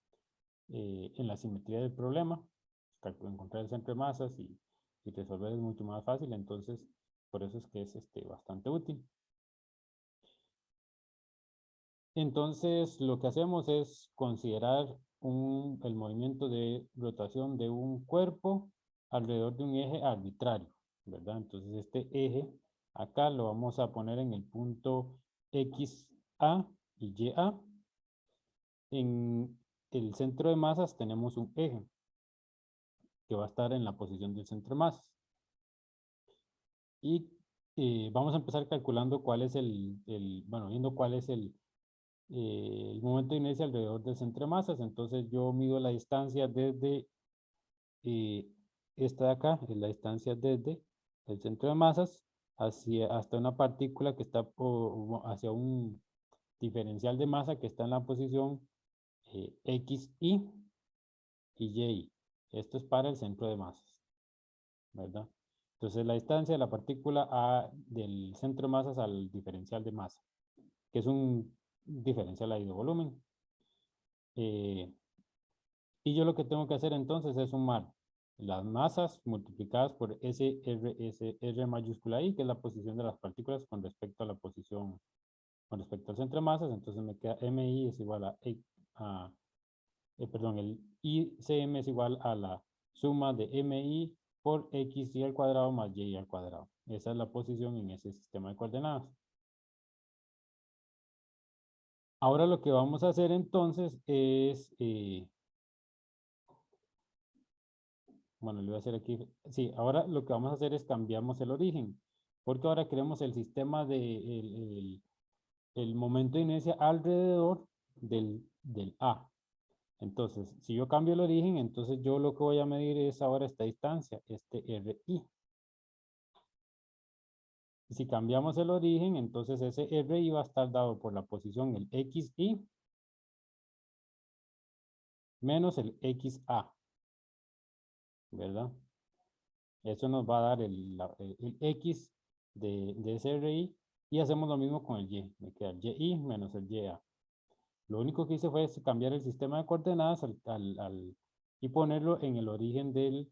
simetría del problema. Encontrar el centro de masas y resolver es mucho más fácil, entonces por eso es que es bastante útil. Entonces lo que hacemos es considerar el movimiento de rotación de un cuerpo alrededor de un eje arbitrario, ¿verdad? Entonces este eje acá lo vamos a poner en el punto XA y YA. En el centro de masas tenemos un eje que va a estar en la posición del centro de masas. Y vamos a empezar calculando cuál es viendo cuál es el momento de inercia alrededor del centro de masas. Entonces yo mido la distancia desde esta de acá, es la distancia desde el centro de masas hasta una partícula que está hacia un diferencial de masa que está en la posición X, Y y Y. Esto es para el centro de masas, ¿verdad? Entonces la distancia de la partícula del centro de masas al diferencial de masa, que es un diferencial ahí de volumen. Y yo lo que tengo que hacer entonces es sumar las masas multiplicadas por R mayúscula I, que es la posición de las partículas con respecto a la posición, con respecto al centro de masas. Entonces me queda MI es igual el ICM es igual a la suma de MI por XY al cuadrado más Y al cuadrado. Esa es la posición en ese sistema de coordenadas. Ahora lo que vamos a hacer entonces es, bueno, le voy a hacer aquí, sí, ahora lo que vamos a hacer es cambiamos el origen, porque ahora queremos el sistema de el momento de inercia alrededor del A. Entonces, si yo cambio el origen, entonces yo lo que voy a medir es ahora esta distancia, RI. Si cambiamos el origen, entonces ese RI va a estar dado por la posición el XI menos el XA, ¿verdad? Eso nos va a dar el X de ese RI y hacemos lo mismo con el Y. Me queda el YI menos el YA. Lo único que hice fue cambiar el sistema de coordenadas y ponerlo en el origen del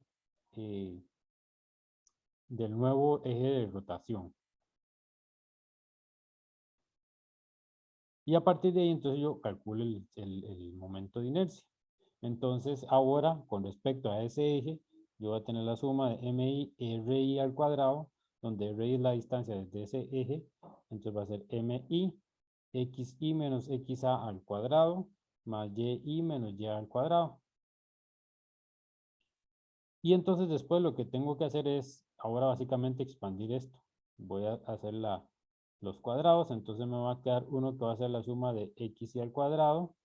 nuevo eje de rotación. Y a partir de ahí, entonces yo calculo el momento de inercia. Entonces, ahora, con respecto a ese eje, yo voy a tener la suma de MI RI al cuadrado, donde RI es la distancia desde ese eje. Entonces va a ser MI XI menos XA al cuadrado, más YI menos Y al cuadrado. Y entonces después lo que tengo que hacer es, ahora básicamente expandir esto. Voy a hacer los cuadrados, entonces me va a quedar uno que va a ser la suma de XI al cuadrado.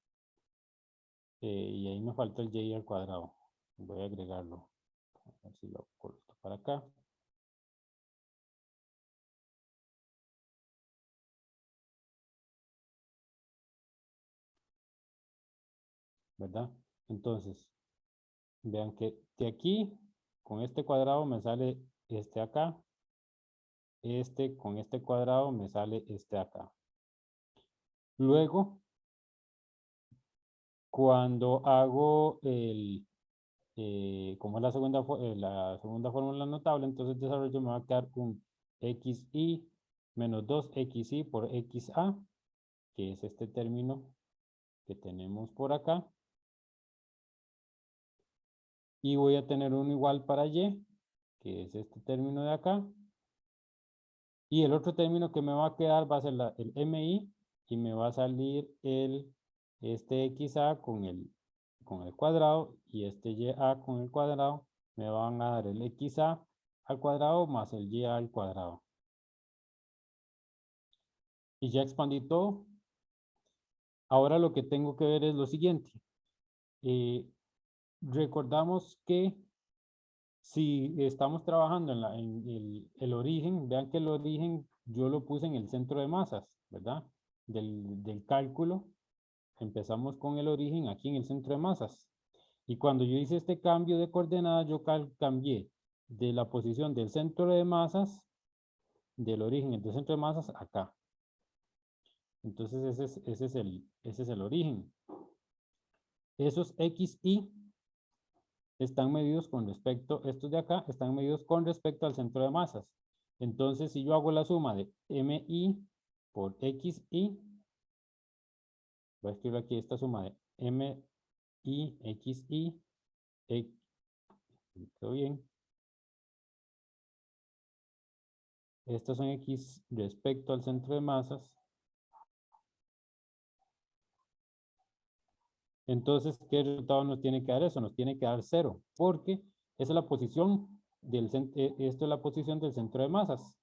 Y ahí me falta el Y al cuadrado. Voy a agregarlo. A ver si lo coloco para acá. ¿Verdad? Entonces, vean que de aquí, con este cuadrado me sale este acá. Con este cuadrado me sale este acá. Luego, cuando hago como es la segunda fórmula notable, entonces el desarrollo me va a quedar un xi menos 2xi por xa, que es este término que tenemos por acá. Y voy a tener uno igual para y, que es este término de acá. Y el otro término que me va a quedar va a ser el mi, y me va a salir este xa con el cuadrado, y este ya con el cuadrado. Me van a dar el xa al cuadrado más el y al cuadrado. Y ya expandí todo. Ahora lo que tengo que ver es lo siguiente. Recordamos que si estamos trabajando en el origen, vean que el origen yo lo puse en el centro de masas, ¿verdad? Del cálculo, empezamos con el origen aquí en el centro de masas. Y cuando yo hice este cambio de coordenadas, yo cambié de la posición del centro de masas, del origen del centro de masas, acá. Entonces ese es el origen. Esos XY están medidos con respecto, estos de acá están medidos con respecto al centro de masas. Entonces, si yo hago la suma de MI por XI, voy a escribir aquí esta suma de MI, XI, ¿quedó bien? Estos son X respecto al centro de masas. Entonces, ¿qué resultado nos tiene que dar eso? Nos tiene que dar 0, porque esa es la posición esto es la posición del centro de masas.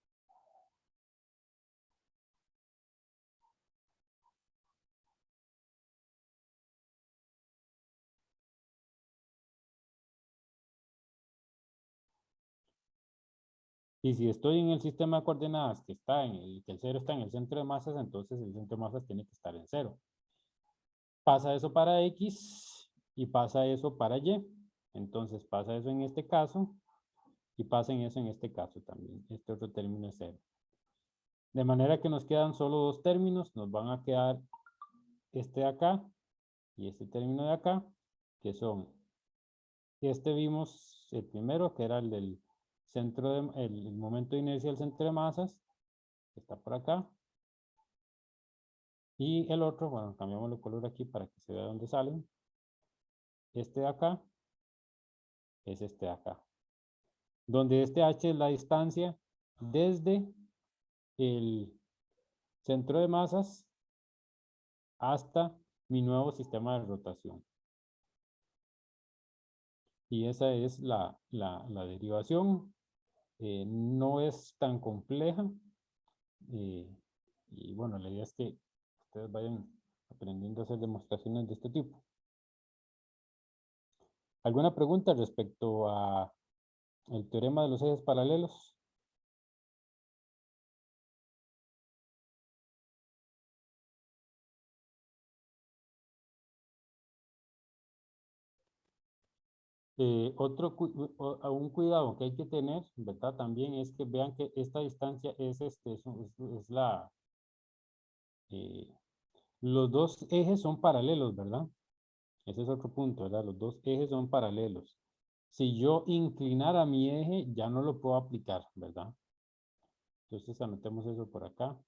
Y si estoy en el sistema de coordenadas que el 0 está en el centro de masas, entonces el centro de masas tiene que estar en 0. Pasa eso para X y pasa eso para Y. Entonces pasa eso en este caso y pasa eso en este caso también. Este otro término es 0. De manera que nos quedan solo dos términos. Nos van a quedar este de acá y este término de acá, que son, vimos el primero, que era el del el momento de inercia del centro de masas, que está por acá. Y el otro, bueno, cambiamos el color aquí para que se vea dónde salen. Este de acá es este de acá. Donde este h es la distancia desde el centro de masas hasta mi nuevo sistema de rotación. Y esa es la derivación. No es tan compleja. Y bueno, la idea es que ustedes vayan aprendiendo a hacer demostraciones de este tipo. ¿Alguna pregunta respecto a el teorema de los ejes paralelos? Un cuidado que hay que tener, ¿verdad? También es que vean que esta distancia es los dos ejes son paralelos, ¿verdad? Ese es otro punto, ¿verdad? Los dos ejes son paralelos. Si yo inclinara mi eje, ya no lo puedo aplicar, ¿verdad? Entonces anotemos eso por acá.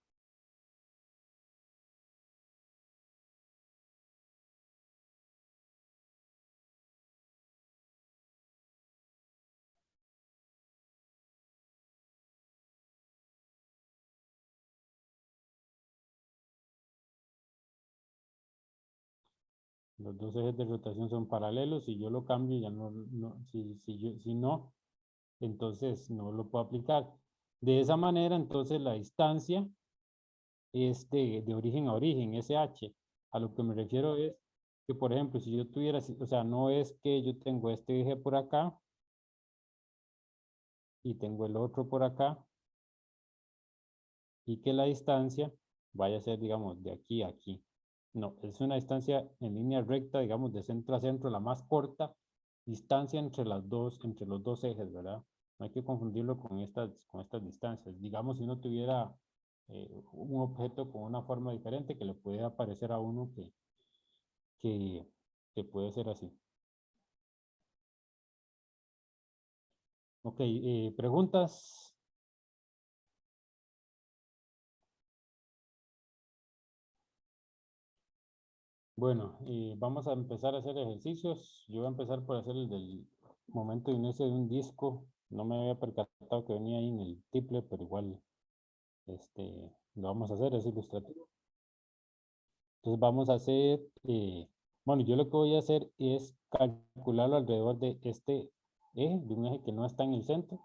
Los dos ejes de rotación son paralelos. Si yo lo cambio, ya si no, entonces no lo puedo aplicar. De esa manera, entonces la distancia es de origen a origen, SH. A lo que me refiero es que, por ejemplo, si yo tuviera, o sea, no es que yo tengo este eje por acá y tengo el otro por acá y que la distancia vaya a ser, digamos, de aquí a aquí. No, es una distancia en línea recta, digamos, de centro a centro, la más corta distancia entre los dos ejes, ¿verdad? No hay que confundirlo con estas distancias. Digamos, si uno tuviera un objeto con una forma diferente que le puede parecer a uno que puede ser así. Ok, ¿preguntas? Bueno, vamos a empezar a hacer ejercicios. Yo voy a empezar por hacer el del momento de inicio de un disco. No me había percatado que venía ahí en el tiple, pero igual lo vamos a hacer, es ilustrativo. Entonces vamos a hacer, bueno, yo lo que voy a hacer es calcularlo alrededor de este eje, de un eje que no está en el centro.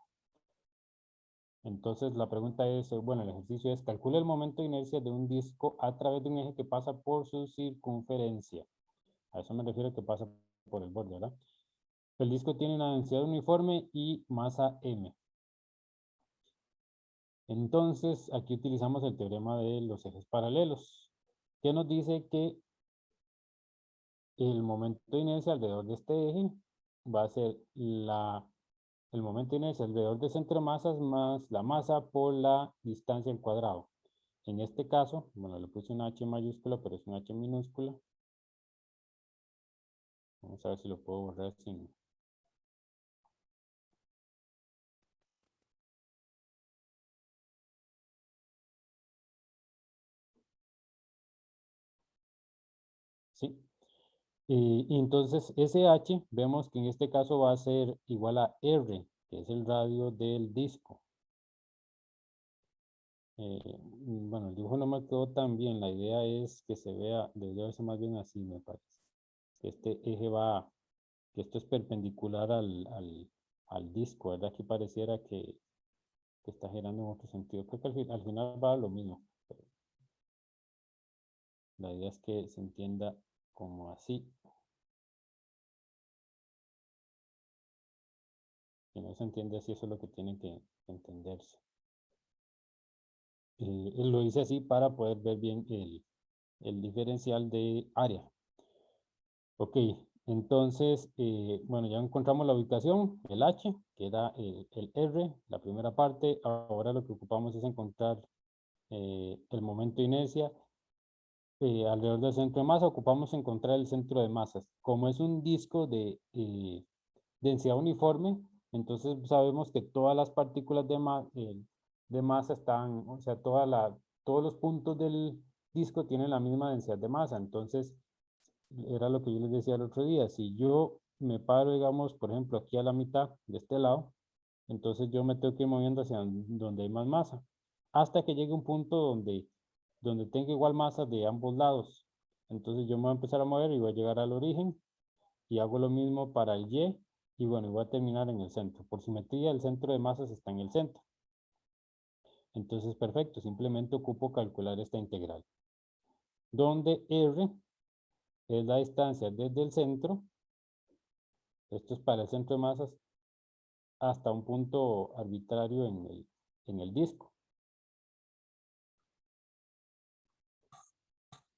Entonces la pregunta es, bueno, el ejercicio es, calcula el momento de inercia de un disco a través de un eje que pasa por su circunferencia. A eso me refiero que pasa por el borde, ¿verdad? El disco tiene una densidad uniforme y masa m. Entonces, aquí utilizamos el teorema de los ejes paralelos, que nos dice que el momento de inercia alrededor de este eje va a ser el momento de inercia alrededor del centro de masas más la masa por la distancia al cuadrado. En este caso, bueno, le puse una H mayúscula, pero es una H minúscula. Vamos a ver si lo puedo borrar sin... ¿Sí? Y entonces SH, vemos que en este caso va a ser igual a R, que es el radio del disco. Bueno, el dibujo no me quedó tan bien, la idea es que se vea, debería verse más bien así, me parece. Que este eje va, que esto es perpendicular al disco, ¿verdad? Aquí pareciera que está girando en otro sentido. Creo que al final va a lo mismo. Pero la idea es que se entienda como así. Si no se entiende así, eso es lo que tiene que entenderse. Lo hice así para poder ver bien el diferencial de área. Ok, entonces, bueno, ya encontramos la ubicación, el H, que era el R, la primera parte. Ahora lo que ocupamos es encontrar el momento de inercia. Alrededor del centro de masa, ocupamos encontrar el centro de masas. Como es un disco de densidad uniforme, entonces sabemos que todas las partículas de masa están, o sea, todos los puntos del disco tienen la misma densidad de masa. Entonces, era lo que yo les decía el otro día. Si yo me paro, digamos, por ejemplo, aquí a la mitad de este lado, entonces yo me tengo que ir moviendo hacia donde hay más masa, hasta que llegue un punto donde tenga igual masa de ambos lados. Entonces yo me voy a empezar a mover y voy a llegar al origen y hago lo mismo para el Y y bueno, voy a terminar en el centro. Por simetría, el centro de masas está en el centro. Entonces, perfecto, simplemente ocupo calcular esta integral, donde R es la distancia desde el centro, esto es para el centro de masas, hasta un punto arbitrario en el disco.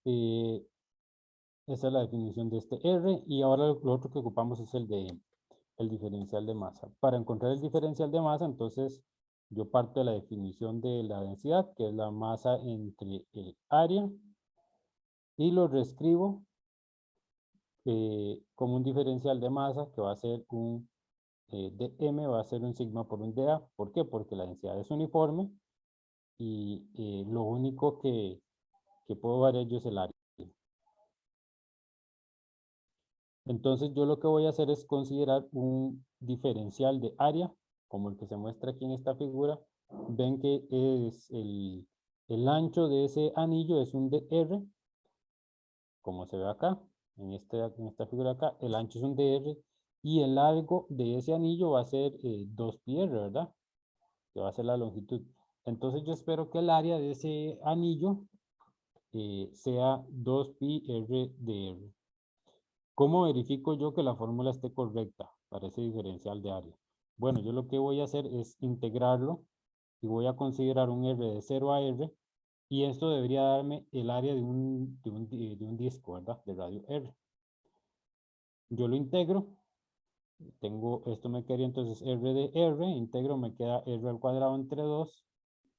Esa es la definición de este R y ahora lo otro que ocupamos es el diferencial de masa. Para encontrar el diferencial de masa, entonces yo parto de la definición de la densidad, que es la masa entre el área, y lo reescribo como un diferencial de masa que va a ser un dm, va a ser un sigma por un dA. ¿Por qué? Porque la densidad es uniforme y lo único que puedo variar yo es el área. Entonces yo lo que voy a hacer es considerar un diferencial de área, como el que se muestra aquí en esta figura. Ven que es el ancho de ese anillo es un dr, como se ve acá. en esta figura acá, el ancho es un dr y el largo de ese anillo va a ser 2πr, ¿verdad? Que va a ser la longitud. Entonces yo espero que el área de ese anillo sea 2πr dr. ¿Cómo verifico yo que la fórmula esté correcta para ese diferencial de área? Bueno, yo lo que voy a hacer es integrarlo y voy a considerar un r de 0 a r y esto debería darme el área de un disco, ¿verdad? De radio r. Yo lo integro, esto me quedaría entonces r de r, integro, me queda r al cuadrado entre 2,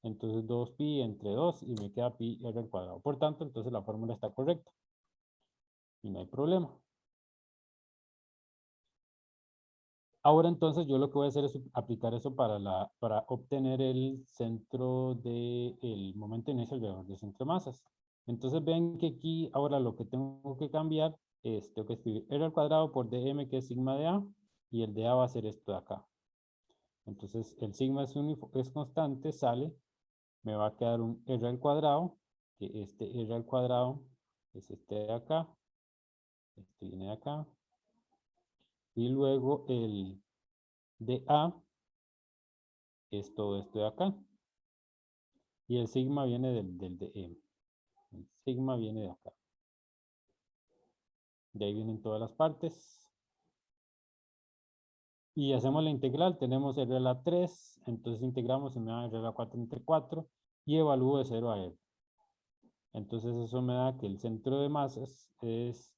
entonces 2pi entre 2 y me queda pi r al cuadrado. Por tanto, entonces la fórmula está correcta y no hay problema. Ahora entonces yo lo que voy a hacer es aplicar eso para obtener el centro del momento inicial alrededor del centro de masas. Entonces ven que aquí ahora lo que tengo que cambiar es, tengo que escribir r al cuadrado por dm, que es sigma de a, y el de a va a ser esto de acá. Entonces el sigma es constante, sale, me va a quedar un r al cuadrado, que este r al cuadrado es este de acá, este viene de acá, y luego el de a es todo esto de acá. Y el sigma viene del dm. El sigma viene de acá. De ahí vienen todas las partes. Y hacemos la integral. Tenemos r a la 3. Entonces integramos y me da r a la 4 entre 4. Y evalúo de 0 a r. Entonces eso me da que el centro de masas es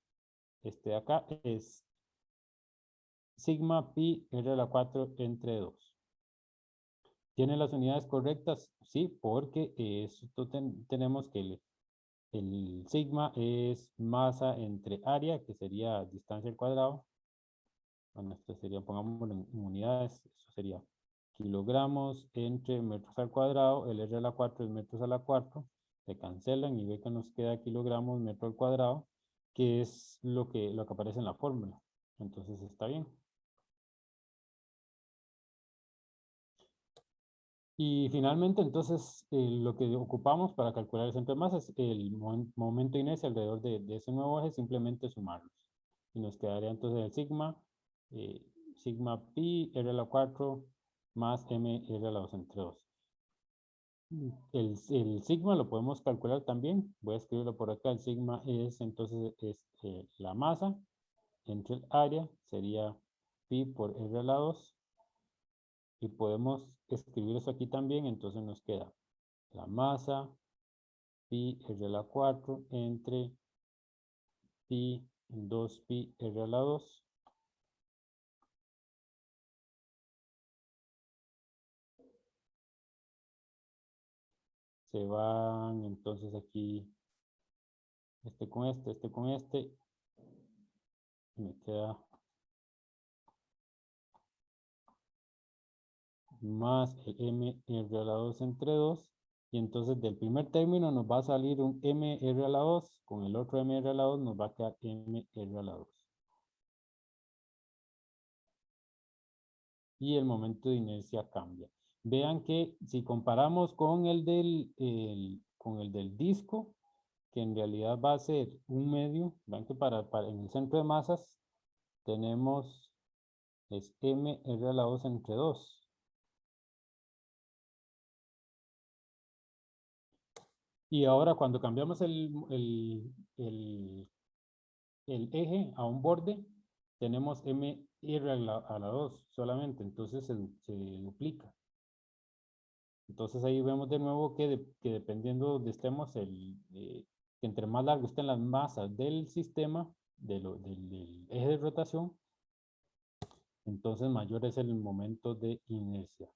este de acá. Es sigma pi r a la 4 entre 2. ¿Tiene las unidades correctas? Sí, porque esto tenemos que el sigma es masa entre área, que sería distancia al cuadrado. Bueno, esto sería, pongámoslo en unidades, eso sería kilogramos entre metros al cuadrado, el r a la 4 es metros a la 4, se cancelan y ve que nos queda kilogramos metro al cuadrado, que es lo que aparece en la fórmula. Entonces está bien. Y finalmente, entonces, lo que ocupamos para calcular el centro de masa es el momento inicial alrededor de ese nuevo eje, simplemente sumarlos. Y nos quedaría entonces el sigma, sigma pi r a la 4 más m r a la 2 entre 2. El sigma lo podemos calcular también. Voy a escribirlo por acá. El sigma es entonces la masa entre el área, sería pi por r a la 2. Y podemos escribir eso aquí también, entonces nos queda la masa pi r a la 4 entre pi 2pi r a la 2. Se van entonces aquí este con este, este con este. Y me queda más el m r a la 2 entre 2. Y entonces del primer término nos va a salir un m r a la 2. Con el otro m r a la 2 nos va a quedar m r a la 2. Y el momento de inercia cambia. Vean que si comparamos con el del disco, que en realidad va a ser un medio, vean que en el centro de masas tenemos es m r a la 2 entre 2. Y ahora cuando cambiamos el eje a un borde, tenemos m r a la 2 solamente, entonces se duplica. Entonces ahí vemos de nuevo que dependiendo de donde estemos, que entre más largo estén las masas del sistema, del eje de rotación, entonces mayor es el momento de inercia.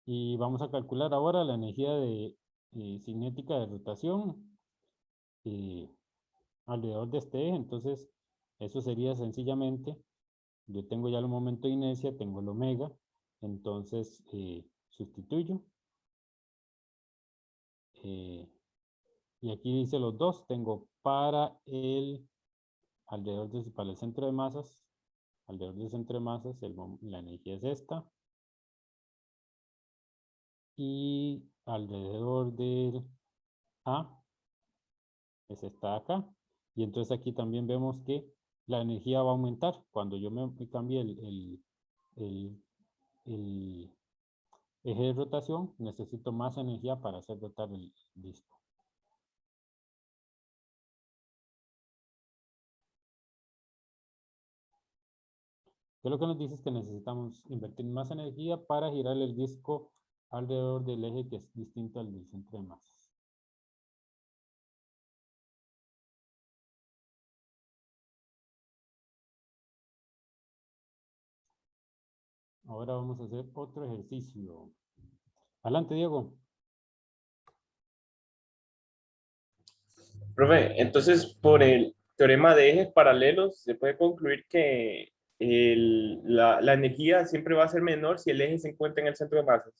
Y vamos a calcular ahora la energía cinética de rotación alrededor de este eje. Entonces eso sería sencillamente, yo tengo ya el momento de inercia, tengo el omega, entonces sustituyo. Y aquí dice los dos, tengo para el centro de masas, alrededor del centro de masas, la energía es esta. Y alrededor del A, es esta de acá. Y entonces aquí también vemos que la energía va a aumentar. Cuando yo me cambie el eje de rotación, necesito más energía para hacer rotar el disco. ¿Qué es lo que nos dice? Es que necesitamos invertir más energía para girar el disco alrededor del eje que es distinto al del centro de masas. Ahora vamos a hacer otro ejercicio. Adelante, Diego. Profe, entonces por el teorema de ejes paralelos se puede concluir que la energía siempre va a ser menor si el eje se encuentra en el centro de masas.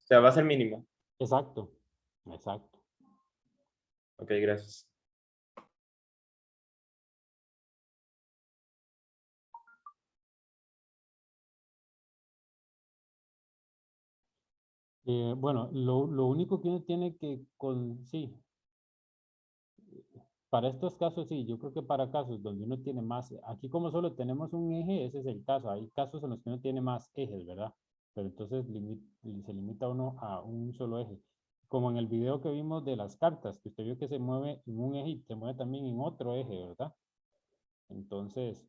O sea, va a ser mínima. Exacto, exacto. Ok, gracias. Bueno, lo único que uno tiene que sí, para estos casos sí, yo creo que para casos donde uno tiene más, aquí como solo tenemos un eje, ese es el caso. Hay casos en los que uno tiene más ejes, ¿verdad? Pero entonces se limita uno a un solo eje. Como en el video que vimos de las cartas, que usted vio que se mueve en un eje y se mueve también en otro eje, ¿verdad? Entonces,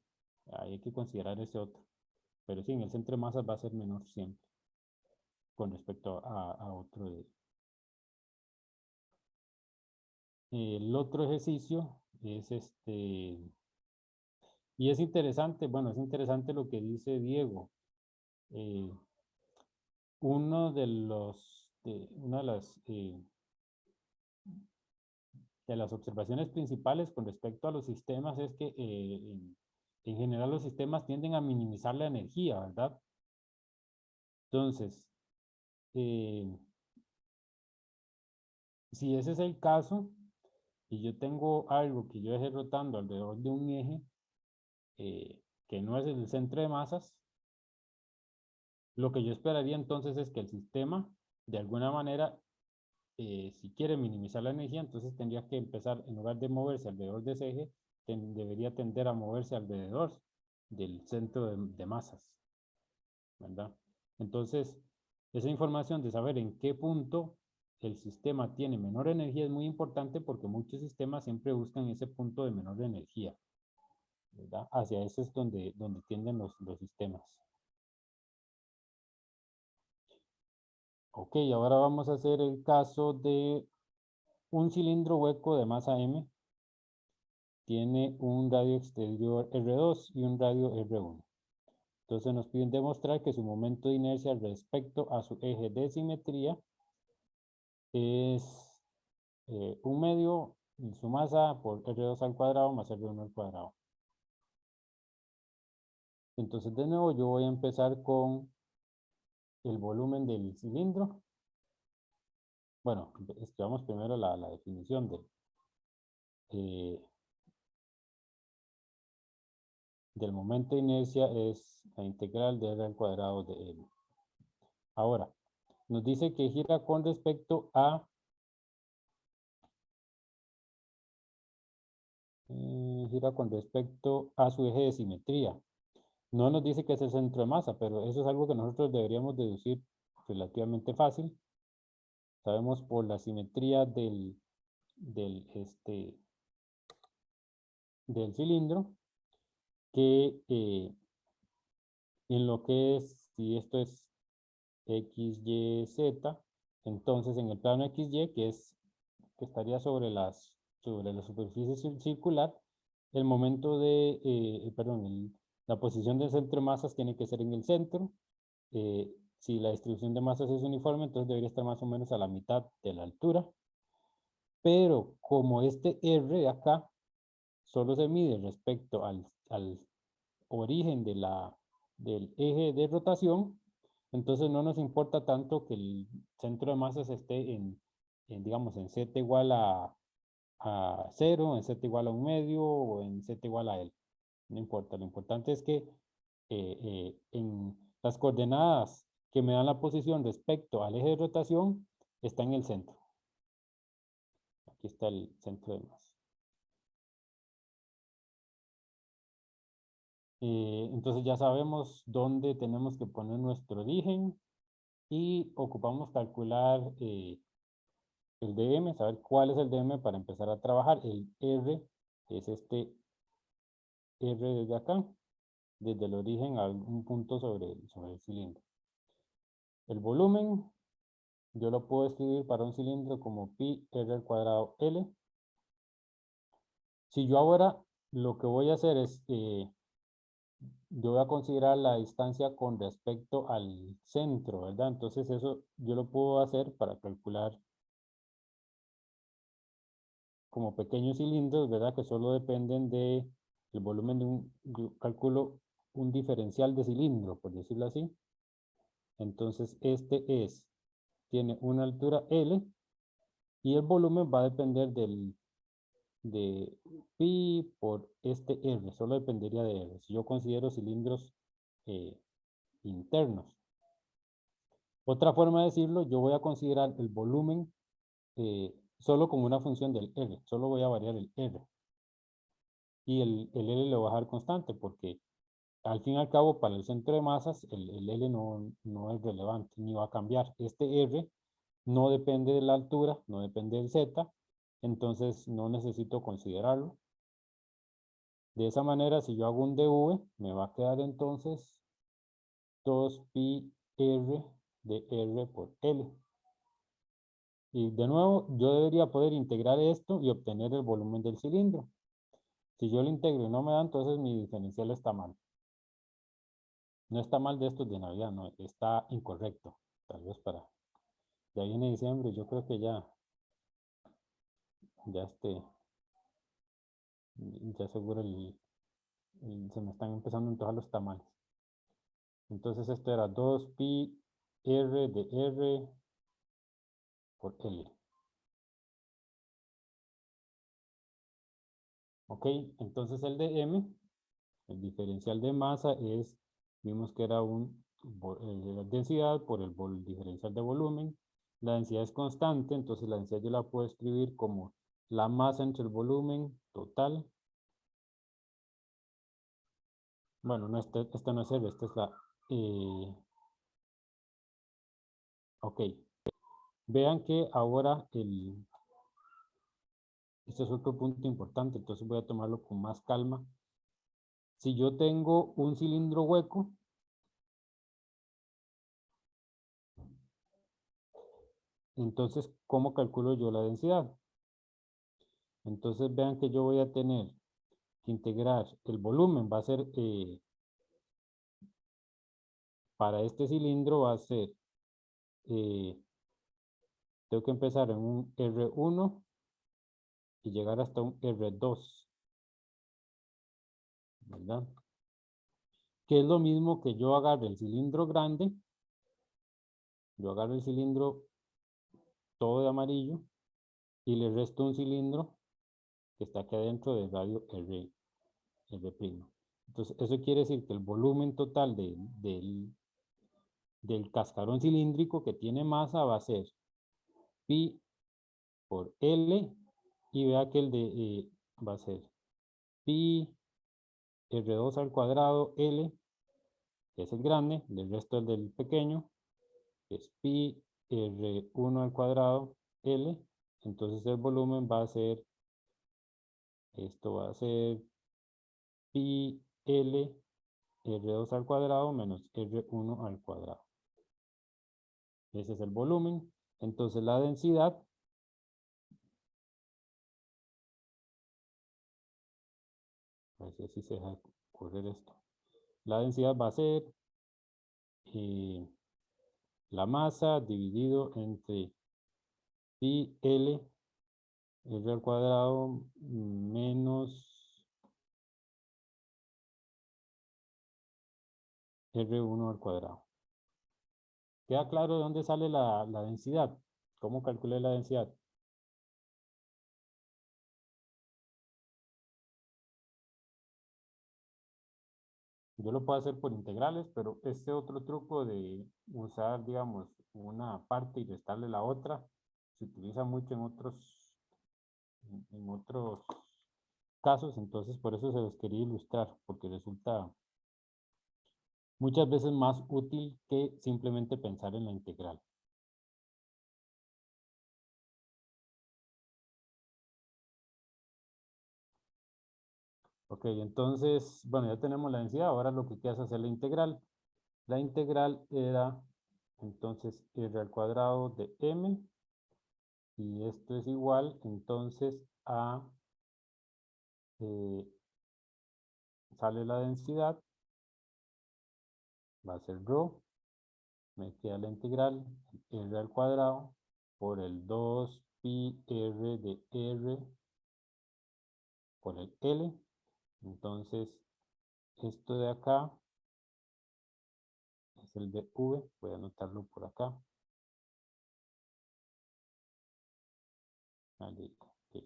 ahí hay que considerar ese otro. Pero sí, en el centro de masas va a ser menor siempre con respecto a otro eje. El otro ejercicio es y es interesante, bueno, es interesante lo que dice Diego. Una de las observaciones principales con respecto a los sistemas es que en general los sistemas tienden a minimizar la energía, ¿verdad? Entonces, si ese es el caso, y yo tengo algo que yo dejé rotando alrededor de un eje, que no es el centro de masas, lo que yo esperaría entonces es que el sistema, de alguna manera, si quiere minimizar la energía, entonces tendría que empezar, en lugar de moverse alrededor de ese eje, debería tender a moverse alrededor del centro de masas, ¿verdad? Entonces, esa información de saber en qué punto el sistema tiene menor energía es muy importante porque muchos sistemas siempre buscan ese punto de menor energía, ¿verdad? Hacia ese es donde tienden los sistemas. Ok, ahora vamos a hacer el caso de un cilindro hueco de masa M. Tiene un radio exterior R2 y un radio R1. Entonces nos piden demostrar que su momento de inercia respecto a su eje de simetría es 1/2 en su masa por R2 al cuadrado más R1 al cuadrado. Entonces de nuevo yo voy a empezar con el volumen del cilindro. Bueno, escribamos primero la definición del momento de inercia es la integral de R al cuadrado de M. Ahora, nos dice que gira con respecto a su eje de simetría. No nos dice que es el centro de masa, pero eso es algo que nosotros deberíamos deducir relativamente fácil. Sabemos por la simetría del cilindro que en lo que es, si esto es X, Y, Z, entonces en el plano XY, que estaría sobre la superficie circular, el momento la posición del centro de masas tiene que ser en el centro. Si la distribución de masas es uniforme, entonces debería estar más o menos a la mitad de la altura. Pero como este R de acá solo se mide respecto al origen del eje de rotación, entonces no nos importa tanto que el centro de masas esté digamos, en Z igual a 0, en Z igual a 1/2 o en Z igual a L. No importa, lo importante es que en las coordenadas que me dan la posición respecto al eje de rotación está en el centro. Aquí está el centro de masas. Entonces ya sabemos dónde tenemos que poner nuestro origen y ocupamos calcular el DM, saber cuál es el DM para empezar a trabajar. El R es este R desde acá, desde el origen a un punto sobre el cilindro. El volumen, yo lo puedo escribir para un cilindro como pi r al cuadrado L. Si yo ahora lo que voy a hacer es, yo voy a considerar la distancia con respecto al centro, ¿verdad? Entonces eso yo lo puedo hacer para calcular como pequeños cilindros, ¿verdad? Que solo dependen de el volumen de yo calculo un diferencial de cilindro, por decirlo así. Entonces este tiene una altura L y el volumen va a depender de pi por este R, solo dependería de R. Si yo considero cilindros internos. Otra forma de decirlo, yo voy a considerar el volumen solo como una función del R, solo voy a variar el R. Y el L lo voy a dejar constante porque al fin y al cabo para el centro de masas el L no es relevante ni va a cambiar. Este R no depende de la altura, no depende del Z, entonces no necesito considerarlo. De esa manera, si yo hago un dV, me va a quedar entonces 2pi R de R por L. Y de nuevo, yo debería poder integrar esto y obtener el volumen del cilindro. Si yo lo integro y no me da, entonces mi diferencial está mal. No está mal de estos de Navidad, no, está incorrecto. Tal vez para... Ya viene diciembre, yo creo que ya seguro se me están empezando a antojar los tamales. Entonces esto era 2pi R de R por L. Ok, entonces el de M, el diferencial de masa vimos que era la densidad por el diferencial de volumen. La densidad es constante, entonces la densidad yo la puedo escribir como la masa entre el volumen total. Bueno, no, esta no es R, esta es la... ok, vean que ahora este es otro punto importante, entonces voy a tomarlo con más calma. Si yo tengo un cilindro hueco, entonces, ¿cómo calculo yo la densidad? Entonces vean que yo voy a tener que integrar el volumen, va a ser, para este cilindro va a ser, tengo que empezar en un R1 y llegar hasta un R2, ¿verdad? Que es lo mismo que yo agarre el cilindro grande, yo agarro el cilindro todo de amarillo y le resto un cilindro que está aquí adentro del radio R'. Entonces, eso quiere decir que el volumen total del cascarón cilíndrico que tiene masa va a ser pi por L y vea que el de va a ser pi R2 al cuadrado L, que es el grande, del resto es del pequeño, que es pi R1 al cuadrado L, entonces el volumen va a ser, esto va a ser pi L R2 al cuadrado menos R1 al cuadrado. Ese es el volumen. Entonces la densidad a ver si se deja correr esto. La densidad va a ser la masa dividido entre pi L R al cuadrado menos R1 al cuadrado. ¿Queda claro de dónde sale la densidad? ¿Cómo calculé la densidad? Yo lo puedo hacer por integrales, pero este otro truco de usar, digamos, una parte y restarle la otra, se utiliza mucho en otros casos, entonces por eso se los quería ilustrar, porque resulta muchas veces más útil que simplemente pensar en la integral. Ok, entonces, bueno, ya tenemos la densidad, ahora lo que queda es hacer la integral. La integral era, entonces, r al cuadrado de m, y esto es igual, entonces, a, sale la densidad, va a ser rho, me queda la integral, r al cuadrado, por el 2 pi r de r, por el L. Entonces, esto de acá es el de V, voy a anotarlo por acá. Ahí, ok.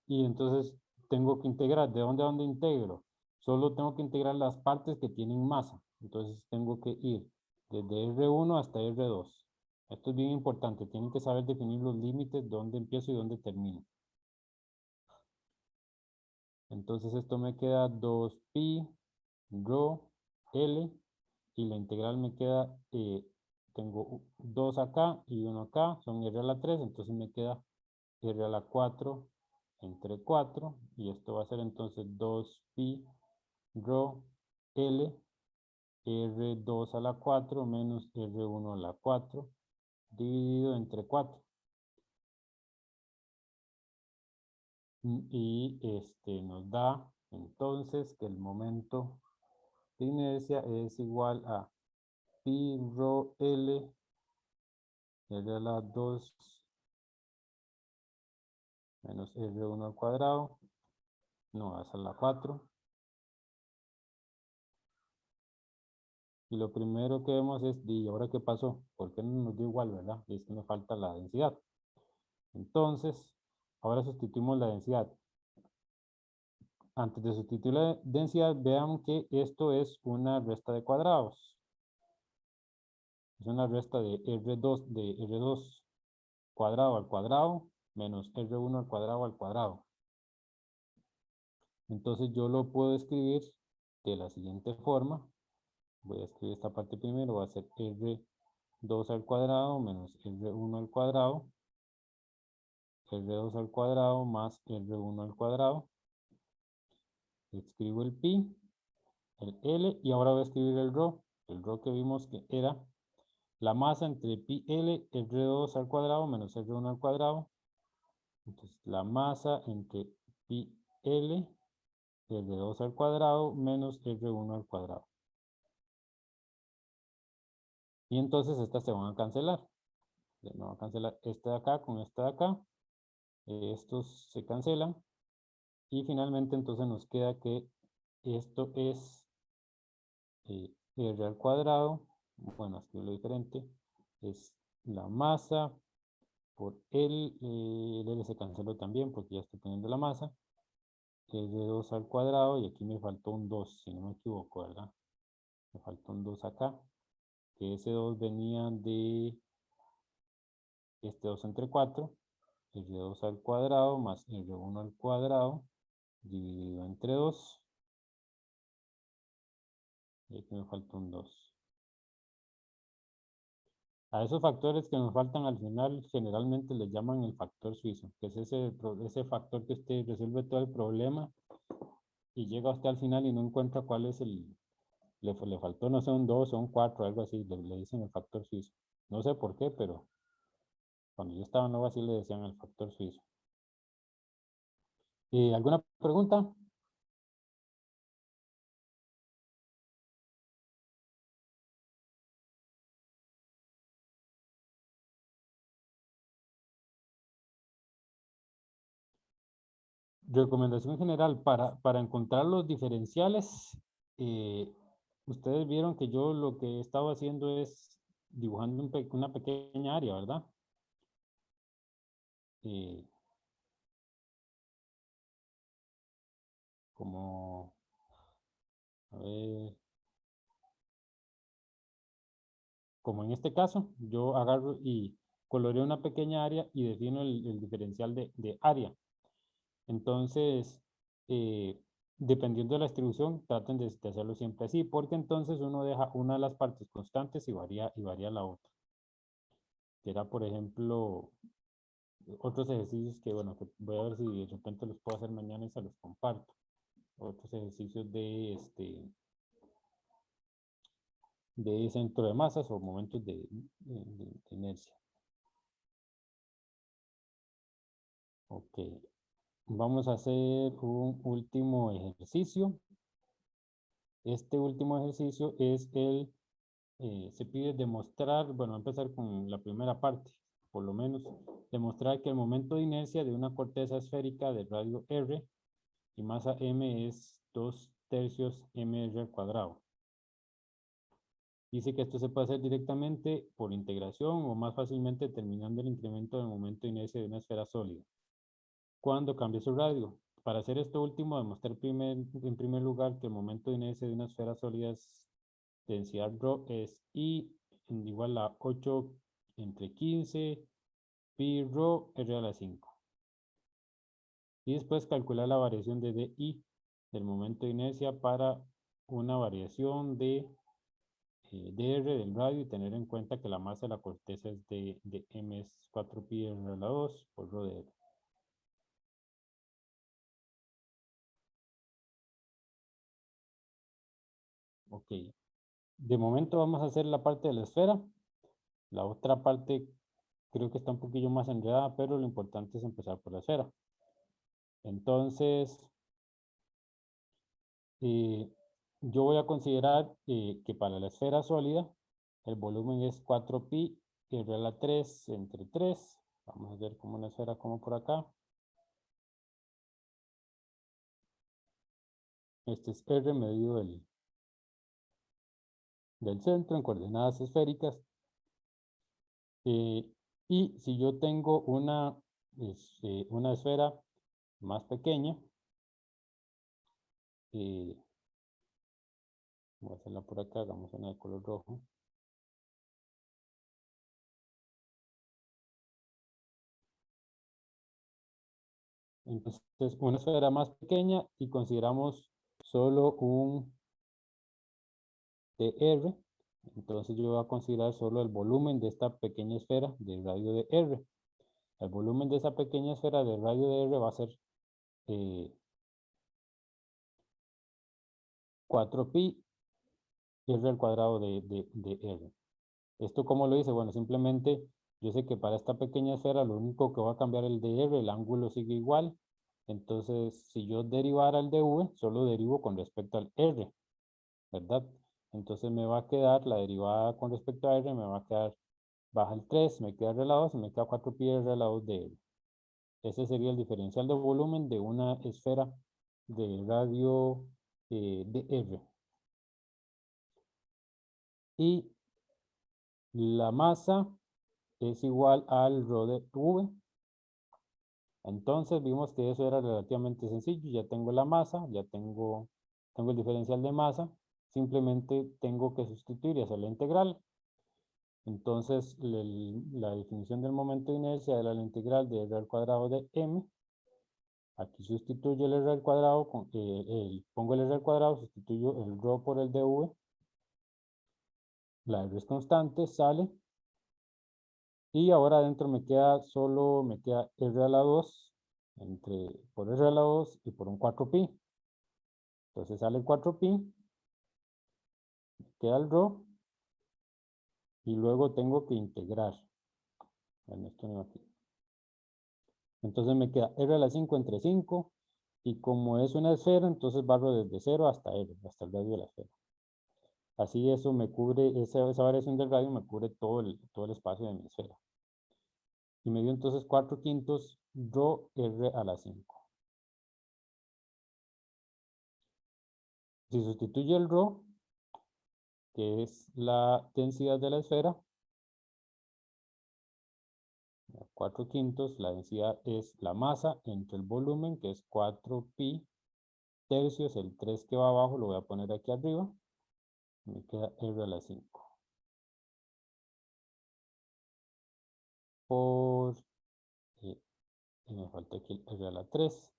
Y entonces tengo que integrar, ¿de dónde a dónde integro? Solo tengo que integrar las partes que tienen masa. Entonces tengo que ir desde R1 hasta R2. Esto es bien importante, tienen que saber definir los límites, dónde empiezo y dónde termino. Entonces esto me queda 2pi rho L, y la integral me queda, tengo 2 acá y 1 acá, son r a la 3, entonces me queda r a la 4 entre 4, y esto va a ser entonces 2pi rho L, R2 a la 4 menos R1 a la 4, dividido entre 4. Y nos da entonces que el momento de inercia es igual a pi rho L, R a la 2 menos R1 al cuadrado, no, es a la 4. Y lo primero que vemos es, ¿y ahora qué pasó? ¿Por qué no nos dio igual, verdad? Y es que me falta la densidad. Entonces, ahora sustituimos la densidad. Antes de sustituir la densidad, vean que esto es una resta de cuadrados. Es una resta de R2 cuadrado al cuadrado menos R1 al cuadrado. Entonces yo lo puedo escribir de la siguiente forma. Voy a escribir esta parte primero, va a ser R2 al cuadrado menos R1 al cuadrado, R2 al cuadrado más R1 al cuadrado. Escribo el pi, el L, y ahora voy a escribir el rho. El rho que vimos que era la masa entre pi L, R2 al cuadrado menos R1 al cuadrado. Entonces la masa entre pi L, R2 al cuadrado menos R1 al cuadrado. Y entonces estas se van a cancelar. Me va a cancelar este de acá con este de acá. Estos se cancelan. Y finalmente entonces nos queda que esto es R al cuadrado. Bueno, escribirlo diferente. Es la masa por el L se canceló también porque ya estoy poniendo la masa. R2 al cuadrado, y aquí me faltó un 2, si no me equivoco, ¿verdad? Me faltó un 2 acá. Que ese 2 venía de este 2 entre 4. R2 al cuadrado más R1 al cuadrado dividido entre 2. Y aquí me falta un 2. A esos factores que nos faltan al final generalmente les llaman el factor suizo, que es ese factor que usted resuelve todo el problema y llega hasta al final y no encuentra cuál es le faltó, no sé, un 2 o un 4, algo así, le dicen el factor suizo. No sé por qué, pero cuando yo estaba en algo así le decían el factor suizo. ¿Alguna pregunta? Recomendación general para encontrar los diferenciales. Ustedes vieron que yo lo que he estado haciendo es dibujando una pequeña área, ¿verdad? Como, a ver, como en este caso, yo agarro y coloreo una pequeña área y defino el diferencial de área. Entonces, dependiendo de la distribución, traten de hacerlo siempre así, porque entonces uno deja una de las partes constantes y varía la otra. Que era, por ejemplo, otros ejercicios que, bueno, que voy a ver si de repente los puedo hacer mañana y se los comparto. Otros ejercicios de centro de masas o momentos de inercia. Ok. Vamos a hacer un último ejercicio. Este último ejercicio es se pide demostrar, bueno, empezar con la primera parte, por lo menos, demostrar que el momento de inercia de una corteza esférica de radio R y masa m es 2/3 mr al cuadrado. Dice que esto se puede hacer directamente por integración o más fácilmente determinando el incremento del momento de inercia de una esfera sólida. ¿Cuándo cambia su radio? Para hacer esto último, demostrar en primer lugar que el momento de inercia de una esfera sólida es densidad ρ es I igual a 8 entre 15 pi ρ r a la 5. Y después calcular la variación de DI del momento de inercia para una variación de dr del radio y tener en cuenta que la masa de la corteza es de m es 4 pi r a la 2 por ρ de r. Ok. De momento vamos a hacer la parte de la esfera. La otra parte creo que está un poquillo más enredada, pero lo importante es empezar por la esfera. Entonces, yo voy a considerar que para la esfera sólida, el volumen es 4pi r a la 3 entre 3. Vamos a ver como una esfera como por acá. Este es R medido del centro en coordenadas esféricas. Y si yo tengo una esfera más pequeña, voy a hacerla por acá, hagamos una de color rojo. Entonces, una esfera más pequeña y consideramos solo un dr. Entonces yo voy a considerar solo el volumen de esta pequeña esfera de radio de R. El volumen de esa pequeña esfera de radio de R va a ser 4pi r al cuadrado de R. ¿Esto cómo lo hice? Bueno, simplemente yo sé que para esta pequeña esfera lo único que va a cambiar el dr, el ángulo sigue igual. Entonces, si yo derivara el dv, solo derivo con respecto al R, ¿verdad? Entonces me va a quedar la derivada con respecto a R, me va a quedar baja el 3, me queda R a la 2 y me queda 4 pi R a la 2 de R. Ese sería el diferencial de volumen de una esfera de radio de R. Y la masa es igual al ρ de V. Entonces vimos que eso era relativamente sencillo. Ya tengo la masa, ya tengo el diferencial de masa. Simplemente tengo que sustituir y hacer la integral. Entonces la definición del momento de inercia era la integral de r al cuadrado de m. Aquí sustituyo el r al cuadrado, pongo el r al cuadrado, sustituyo el ρ por el dv. La r es constante, sale. Y ahora adentro me queda r a la 2 por r a la 2 y por un 4pi. Entonces sale el 4pi, queda el ρ y luego tengo que integrar. Bueno, esto no aquí. Entonces me queda r a la 5 entre 5 y como es una esfera, entonces barro desde 0 hasta r, hasta el radio de la esfera. Así eso me cubre, esa variación del radio me cubre todo el espacio de mi esfera. Y me dio entonces 4/5 ρ r a la 5. Si sustituyo el ρ, que es la densidad de la esfera, 4/5, la densidad es la masa entre el volumen, que es 4pi tercios, el 3 que va abajo lo voy a poner aquí arriba, me queda r a la 5. Por, y me falta aquí el r a la 3.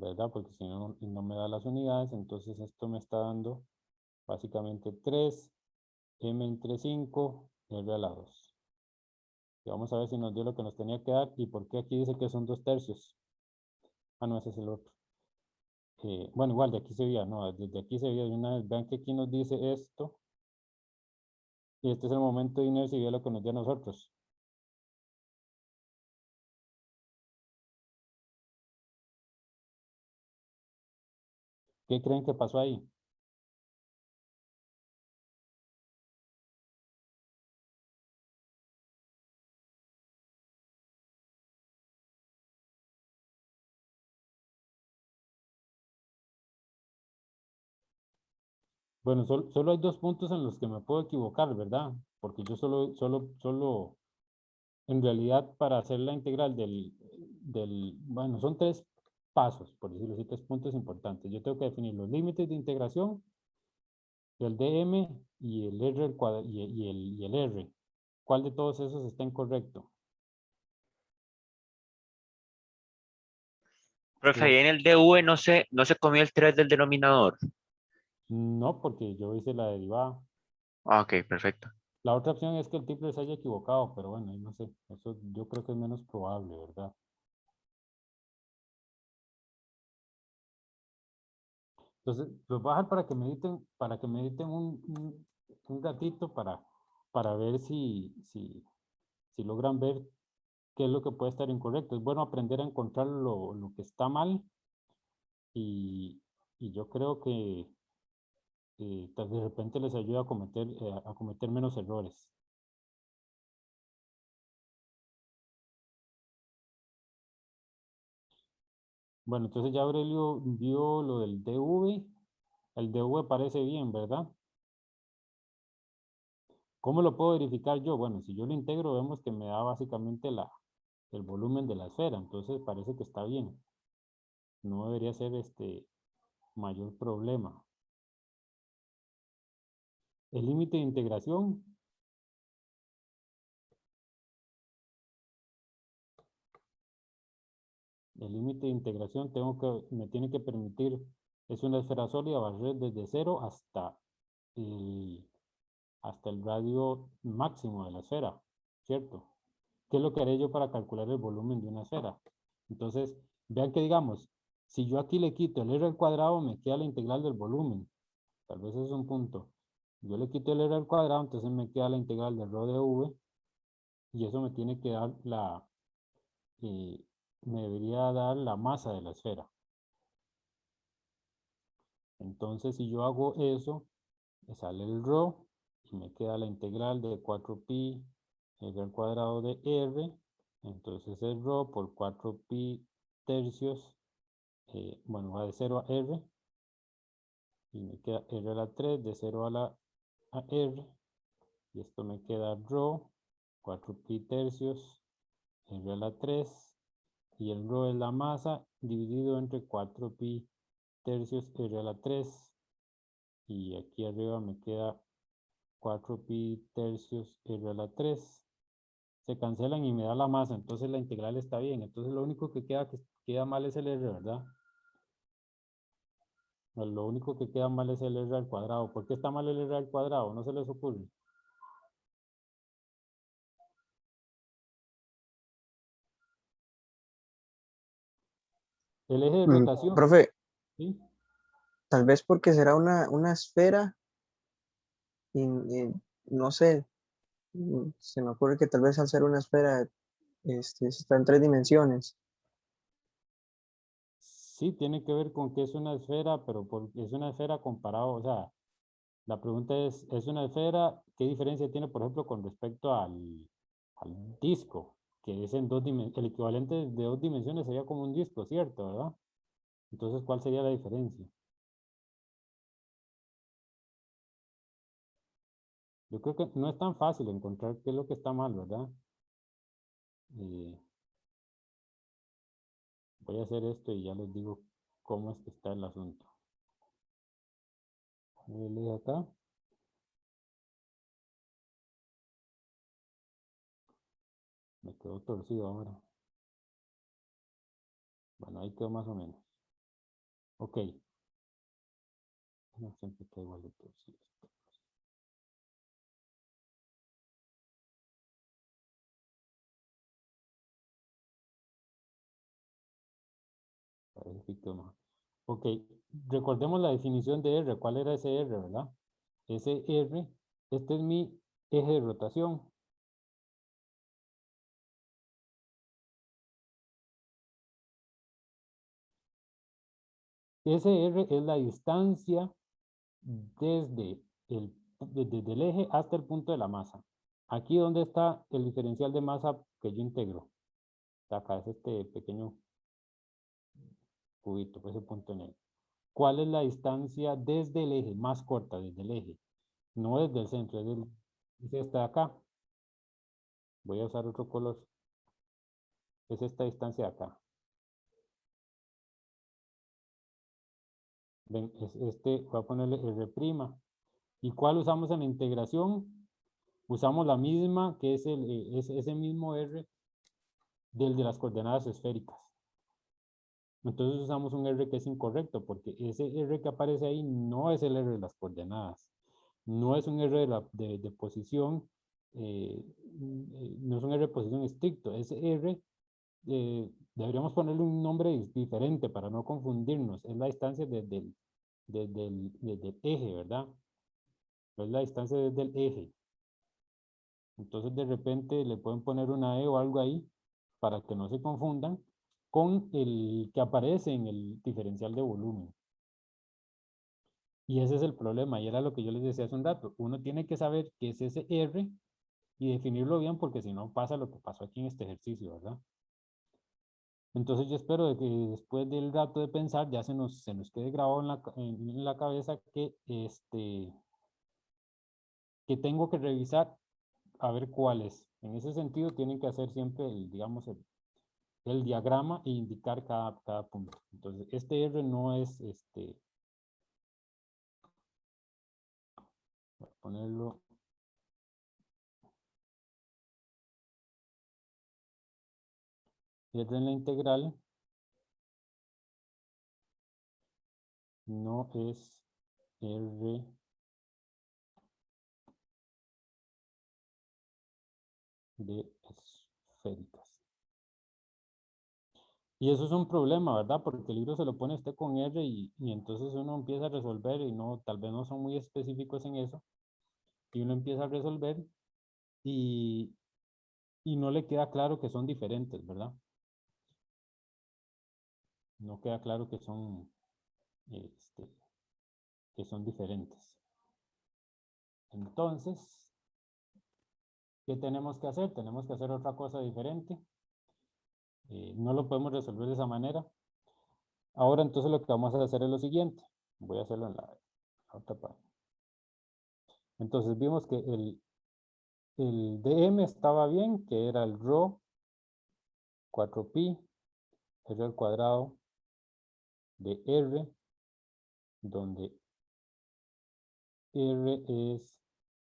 ¿verdad? Porque si no, no me da las unidades, entonces esto me está dando básicamente 3 m entre 5 r a la 2. Y vamos a ver si nos dio lo que nos tenía que dar y por qué aquí dice que son 2/3. Ah, no, ese es el otro. Bueno, igual de aquí se veía, no, desde aquí se veía de una vez. Vean que aquí nos dice esto. Y este es el momento de inercia y ve lo que nos dio a nosotros. ¿Qué creen que pasó ahí? Bueno, solo hay dos puntos en los que me puedo equivocar, ¿verdad? Porque yo solo, en realidad, para hacer la integral bueno, son 3 pasos, por decirlo así, 3 puntos importantes. Yo tengo que definir los límites de integración, el dm y el r al cuadrado, y el r. ¿Cuál de todos esos está incorrecto? Profe, ahí en el DV no se comió el 3 del denominador. No, porque yo hice la derivada. Ah, ok, perfecto. La otra opción es que el triple se haya equivocado, pero bueno, ahí no sé. Eso yo creo que es menos probable, ¿verdad? Entonces, los voy a dejar para que mediten un ratito para ver si logran ver qué es lo que puede estar incorrecto. Es bueno aprender a encontrar lo que está mal y yo creo que tal vez de repente les ayuda a cometer menos errores. Bueno, entonces ya Aurelio vio lo del DV. El DV parece bien, ¿verdad? ¿Cómo lo puedo verificar yo? Bueno, si yo lo integro, vemos que me da básicamente el volumen de la esfera. Entonces parece que está bien. No debería ser mayor problema. El límite de integración. El límite de integración me tiene que permitir, es una esfera sólida, barrer desde 0 hasta el radio máximo de la esfera, ¿cierto? ¿Qué es lo que haré yo para calcular el volumen de una esfera? Entonces, vean que digamos, si yo aquí le quito el r al cuadrado, me queda la integral del volumen. Tal vez es un punto. Yo le quito el r al cuadrado, entonces me queda la integral del rho de v, y eso me tiene que dar me debería dar la masa de la esfera. Entonces, si yo hago eso, me sale el rho, y me queda la integral de 4pi r al cuadrado de r. Entonces el rho por 4pi tercios, bueno, va de 0 a r, y me queda r a la 3 de 0 a r, y esto me queda rho, 4pi tercios, r a la 3, y el rho es la masa dividido entre 4pi tercios r a la 3, y aquí arriba me queda 4pi tercios r a la 3. Se cancelan y me da la masa, entonces la integral está bien. Entonces lo único que queda mal es el r, ¿verdad? Lo único que queda mal es el r al cuadrado. ¿Por qué está mal el r al cuadrado? ¿No se les ocurre? El eje de rotación, Profe, ¿sí? tal vez porque será una esfera y no sé, se me ocurre que tal vez al ser una esfera está en 3 dimensiones. Sí, tiene que ver con que es una esfera, pero es una esfera comparado, o sea, la pregunta es una esfera, ¿qué diferencia tiene, por ejemplo, con respecto al disco? Que es en 2 dimensiones, el equivalente de 2 dimensiones sería como un disco, ¿cierto? ¿Verdad? Entonces, ¿cuál sería la diferencia? Yo creo que no es tan fácil encontrar qué es lo que está mal, ¿verdad? Eh, Voy a hacer esto y ya les digo cómo es que está el asunto. Le doy acá. Me quedó torcido ahora. Bueno, ahí quedó más o menos. Ok. No siempre queda igual de todo, sí. Parece que quedó mejor. Ok, recordemos la definición de R. ¿Cuál era ese R, verdad? Ese R, este es mi eje de rotación. Ese R es la distancia desde el eje hasta el punto de la masa. Aquí donde está el diferencial de masa que yo integro. Acá es este pequeño cubito, ese punto negro. ¿Cuál es la distancia desde el eje? Más corta, desde el eje. No desde el centro, es esta de acá. Voy a usar otro color. Es esta distancia de acá. Ven, voy a ponerle R'. ¿Y cuál usamos en la integración? Usamos la misma, que es ese mismo R del de las coordenadas esféricas. Entonces usamos un R que es incorrecto, porque ese R que aparece ahí no es el R de las coordenadas. No es un R de posición, no es un R de posición estricto. Ese R deberíamos ponerle un nombre diferente para no confundirnos. Es la distancia desde el eje, ¿verdad? Es la distancia desde el eje. Entonces de repente le pueden poner una E o algo ahí para que no se confundan con el que aparece en el diferencial de volumen. Y ese es el problema, y era lo que yo les decía hace un rato. Uno tiene que saber qué es ese R y definirlo bien, porque si no pasa lo que pasó aquí en este ejercicio, ¿verdad? Entonces yo espero de que después del rato de pensar ya se nos quede grabado en la cabeza que, que tengo que revisar a ver cuál es. En ese sentido tienen que hacer siempre digamos, el diagrama e indicar cada punto. Entonces este R no es, voy a ponerlo. R en la integral no es R de esféricas. Y eso es un problema, ¿verdad? Porque el libro se lo pone usted con R y entonces uno empieza a resolver y no, tal vez no son muy específicos en eso. Y uno empieza a resolver y no le queda claro que son diferentes, ¿verdad? No queda claro que son diferentes. Entonces, ¿qué tenemos que hacer? Tenemos que hacer otra cosa diferente. No lo podemos resolver de esa manera. Ahora entonces lo que vamos a hacer es lo siguiente. Voy a hacerlo en la otra página. Entonces vimos que el dm estaba bien, que era el rho 4pi r al cuadrado de r, donde r es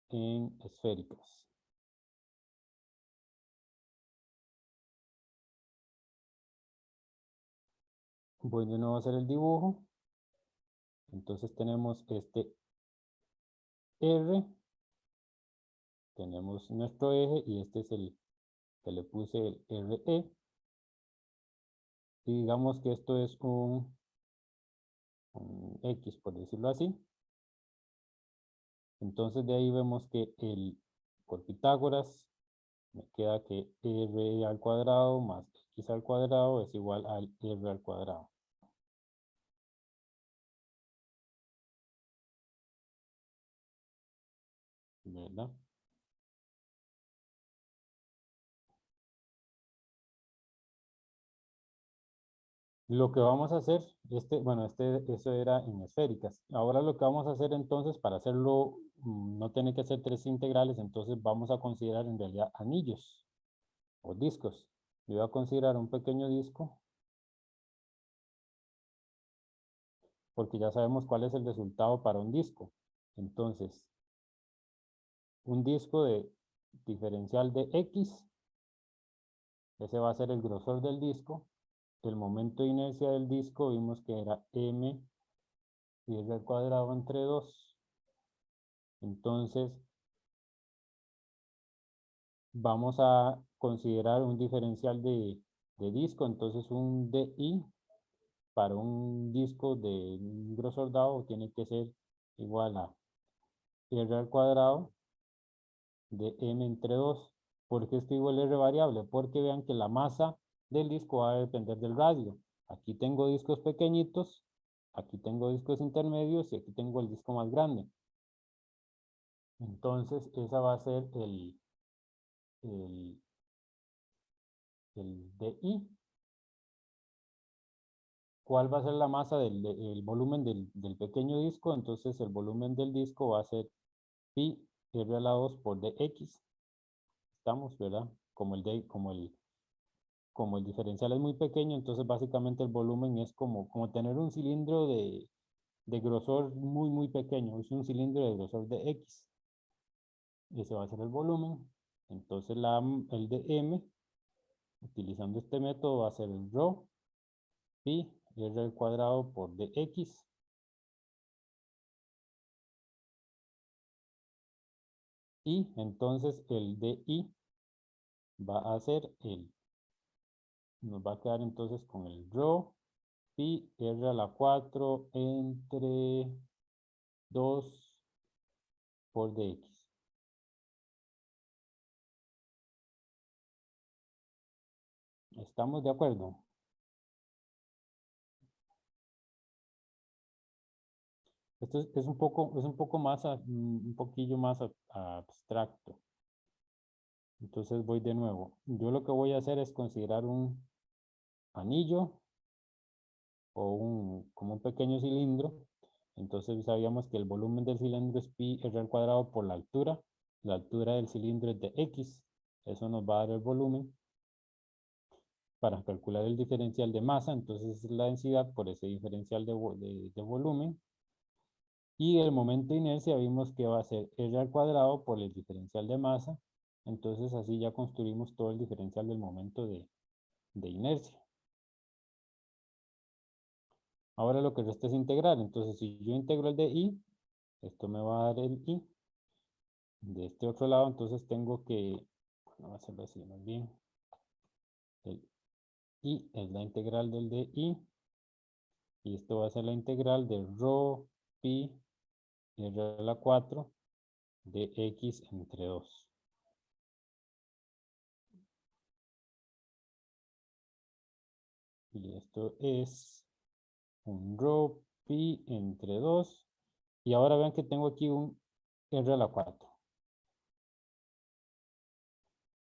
en esféricas. Voy de nuevo a hacer el dibujo. Entonces tenemos este R, tenemos nuestro eje y este es el que le puse el RE. Y digamos que esto es un X, por decirlo así. Entonces de ahí vemos que por Pitágoras me queda que R al cuadrado más X al cuadrado es igual al R al cuadrado. ¿Verdad? Lo que vamos a hacer, eso era en esféricas. Ahora lo que vamos a hacer entonces, para hacerlo, no tiene que ser 3 integrales, entonces vamos a considerar en realidad anillos o discos. Yo voy a considerar un pequeño disco, porque ya sabemos cuál es el resultado para un disco. Entonces, un disco de diferencial de X, ese va a ser el grosor del disco. el momento de inercia del disco vimos que era m y r al cuadrado entre 2. Entonces, vamos a considerar un diferencial de disco. Entonces, un DI para un disco de un grosor dado tiene que ser igual a r al cuadrado de m entre 2. ¿Por qué escribo el r variable? Porque vean que la masa del disco va a depender del radio. Aquí tengo discos pequeñitos, aquí tengo discos intermedios y aquí tengo el disco más grande. Entonces, esa va a ser el DI. ¿Cuál va a ser la masa el volumen del pequeño disco? Entonces, el volumen del disco va a ser pi r a la 2 por dx. Estamos, ¿verdad? Como el diferencial es muy pequeño, entonces básicamente el volumen es como tener un cilindro de grosor muy pequeño. Es un cilindro de grosor de x. Ese va a ser el volumen. Entonces el de m, utilizando este método, va a ser el rho pi r al cuadrado por dx. Y entonces el DI va a ser nos va a quedar entonces con el rho pi r a la 4 entre 2 por dx. ¿Estamos de acuerdo? Esto es un poco más, un poquillo más abstracto. Entonces voy de nuevo. Yo lo que voy a hacer es considerar un anillo o como un pequeño cilindro. Entonces sabíamos que el volumen del cilindro es pi r al cuadrado por la altura. La altura del cilindro es de x. Eso nos va a dar el volumen. Para calcular el diferencial de masa, entonces es la densidad por ese diferencial de volumen. Y el momento de inercia vimos que va a ser r al cuadrado por el diferencial de masa. Entonces así ya construimos todo el diferencial del momento de inercia. Ahora lo que resta es integrar. Entonces si yo integro el de i, esto me va a dar el i. De este otro lado, entonces tengo que, bueno, va a ser así más bien. El i es la integral del de i. Y esto va a ser la integral de rho pi r a la 4 de x entre 2. Y esto es un rho pi entre 2. Y ahora vean que tengo aquí un r a la 4.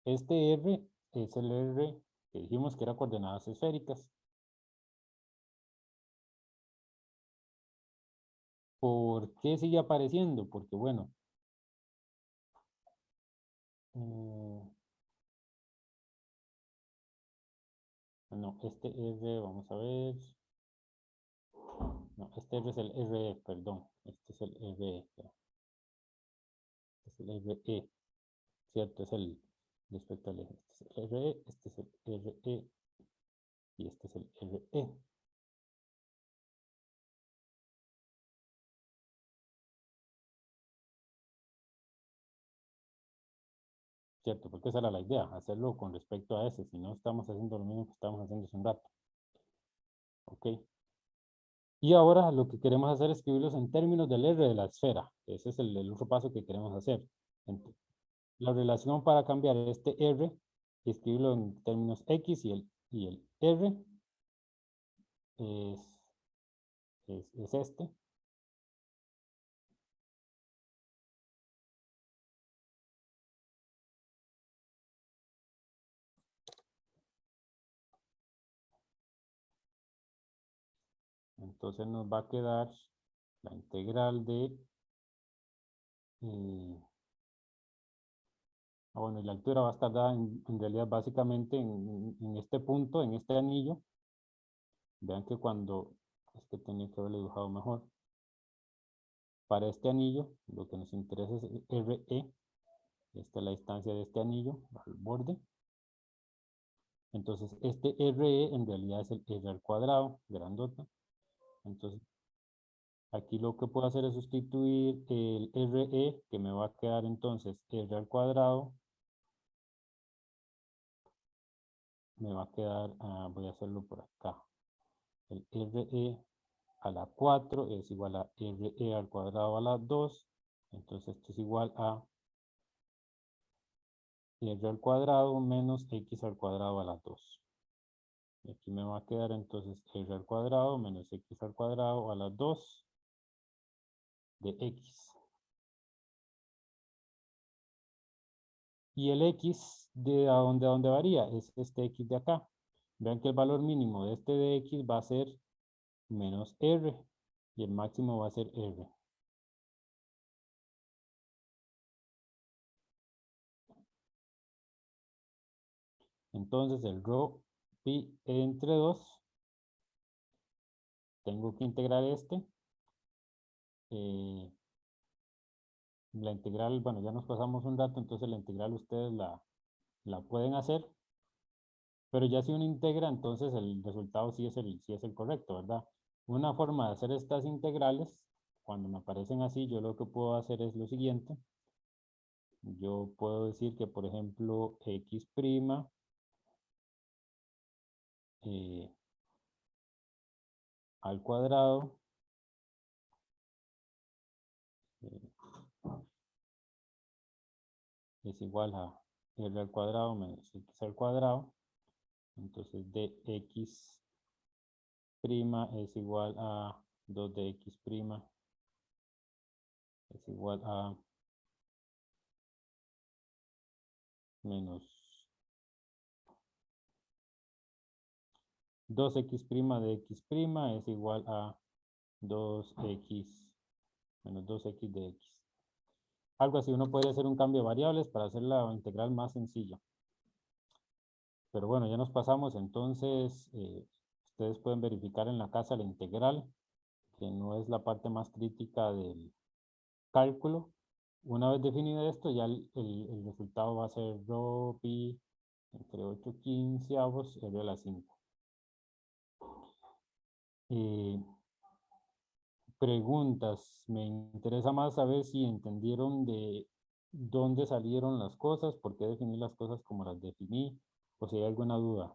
Este r es el r que dijimos que era coordenadas esféricas. ¿Por qué sigue apareciendo? Porque bueno, no, este R, vamos a ver. No, este R es el RE, perdón. Este es el RE. Este es el RE. Cierto, es el respecto al eje. Este es el RE, este es el RE y este es el RE. Cierto, porque esa era la idea, hacerlo con respecto a ese. Si no, estamos haciendo lo mismo que estábamos haciendo hace un rato. Ok. Y ahora lo que queremos hacer es escribirlos en términos del R de la esfera. Ese es el otro paso que queremos hacer. La relación para cambiar este R y escribirlo en términos X y el R es este. Entonces nos va a quedar la integral de... bueno, y la altura va a estar dada en realidad básicamente en este punto, en este anillo. Vean que cuando... Es que tenía que haberlo dibujado mejor. Para este anillo, lo que nos interesa es RE. Esta es la distancia de este anillo al borde. Entonces, este RE en realidad es el R al cuadrado, grandota. Entonces, aquí lo que puedo hacer es sustituir el RE, que me va a quedar entonces R al cuadrado. Me va a quedar, voy a hacerlo por acá. El RE a la 4 es igual a RE al cuadrado a la 2. Entonces esto es igual a R al cuadrado menos X al cuadrado a la 2. Y aquí me va a quedar entonces R al cuadrado menos X al cuadrado a la 2 de X. Y el X de a dónde varía es este X de acá. Vean que el valor mínimo de este de X va a ser menos R y el máximo va a ser R. Entonces el rho pi entre 2, tengo que integrar este. La integral, bueno, ya nos pasamos un dato, entonces la integral ustedes la pueden hacer. Pero ya si uno integra, entonces el resultado sí es el correcto, ¿verdad? Una forma de hacer estas integrales, cuando me aparecen así, yo lo que puedo hacer es lo siguiente. Yo puedo decir que, por ejemplo, x' al cuadrado es igual a r al cuadrado menos x al cuadrado. Entonces dx' es igual a 2 de x' es igual a menos 2x' de x' es igual a 2x menos 2x de x. Algo así, uno puede hacer un cambio de variables para hacer la integral más sencilla. Pero bueno, ya nos pasamos, entonces ustedes pueden verificar en la casa la integral, que no es la parte más crítica del cálculo. Una vez definido esto, ya el resultado va a ser rho pi entre 8/15 r a la 5. Preguntas. Me interesa más saber si entendieron de dónde salieron las cosas, por qué definir las cosas como las definí, o si hay alguna duda.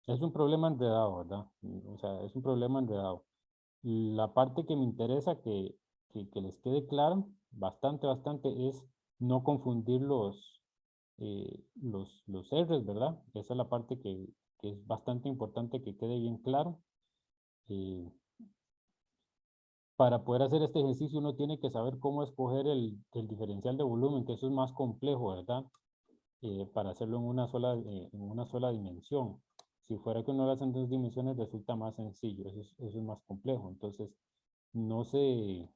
Es un problema enredado, ¿verdad? O sea, es un problema enredado. La parte que me interesa que les quede claro, bastante, es no confundir los R's, ¿verdad? Esa es la parte que es bastante importante que quede bien claro. Para poder hacer este ejercicio uno tiene que saber cómo escoger el diferencial de volumen, que eso es más complejo, ¿verdad? Para hacerlo en una sola dimensión. Si fuera que uno lo hace en 2 dimensiones resulta más sencillo, eso es más complejo. Entonces, no se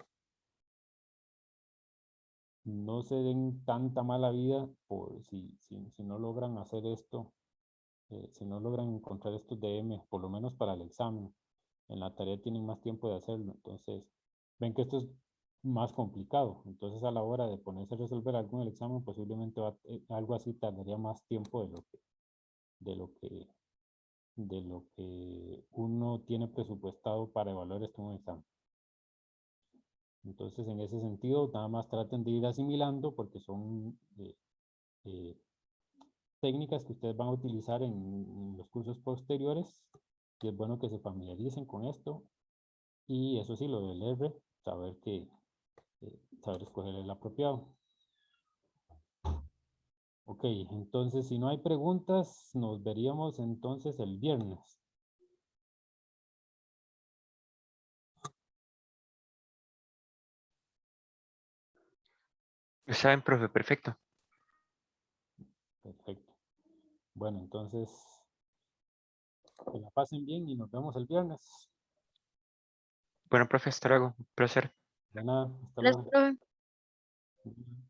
den tanta mala vida por si no logran hacer esto, si no logran encontrar estos DM, por lo menos para el examen. En la tarea tienen más tiempo de hacerlo, entonces ven que esto es más complicado. Entonces a la hora de ponerse a resolver algo en el examen, posiblemente algo así tardaría más tiempo de lo que uno tiene presupuestado para evaluar esto en un examen. Entonces, en ese sentido, nada más traten de ir asimilando porque son técnicas que ustedes van a utilizar en los cursos posteriores y es bueno que se familiaricen con esto. Y eso sí, lo del R, saber escoger el apropiado. Ok, entonces si no hay preguntas, nos veríamos entonces el viernes. Está bien, profe, perfecto. Perfecto. Bueno, entonces, que la pasen bien y nos vemos el viernes. Bueno, profe, hasta luego. Un placer. De nada, hasta Gracias, luego. profe. Ujú.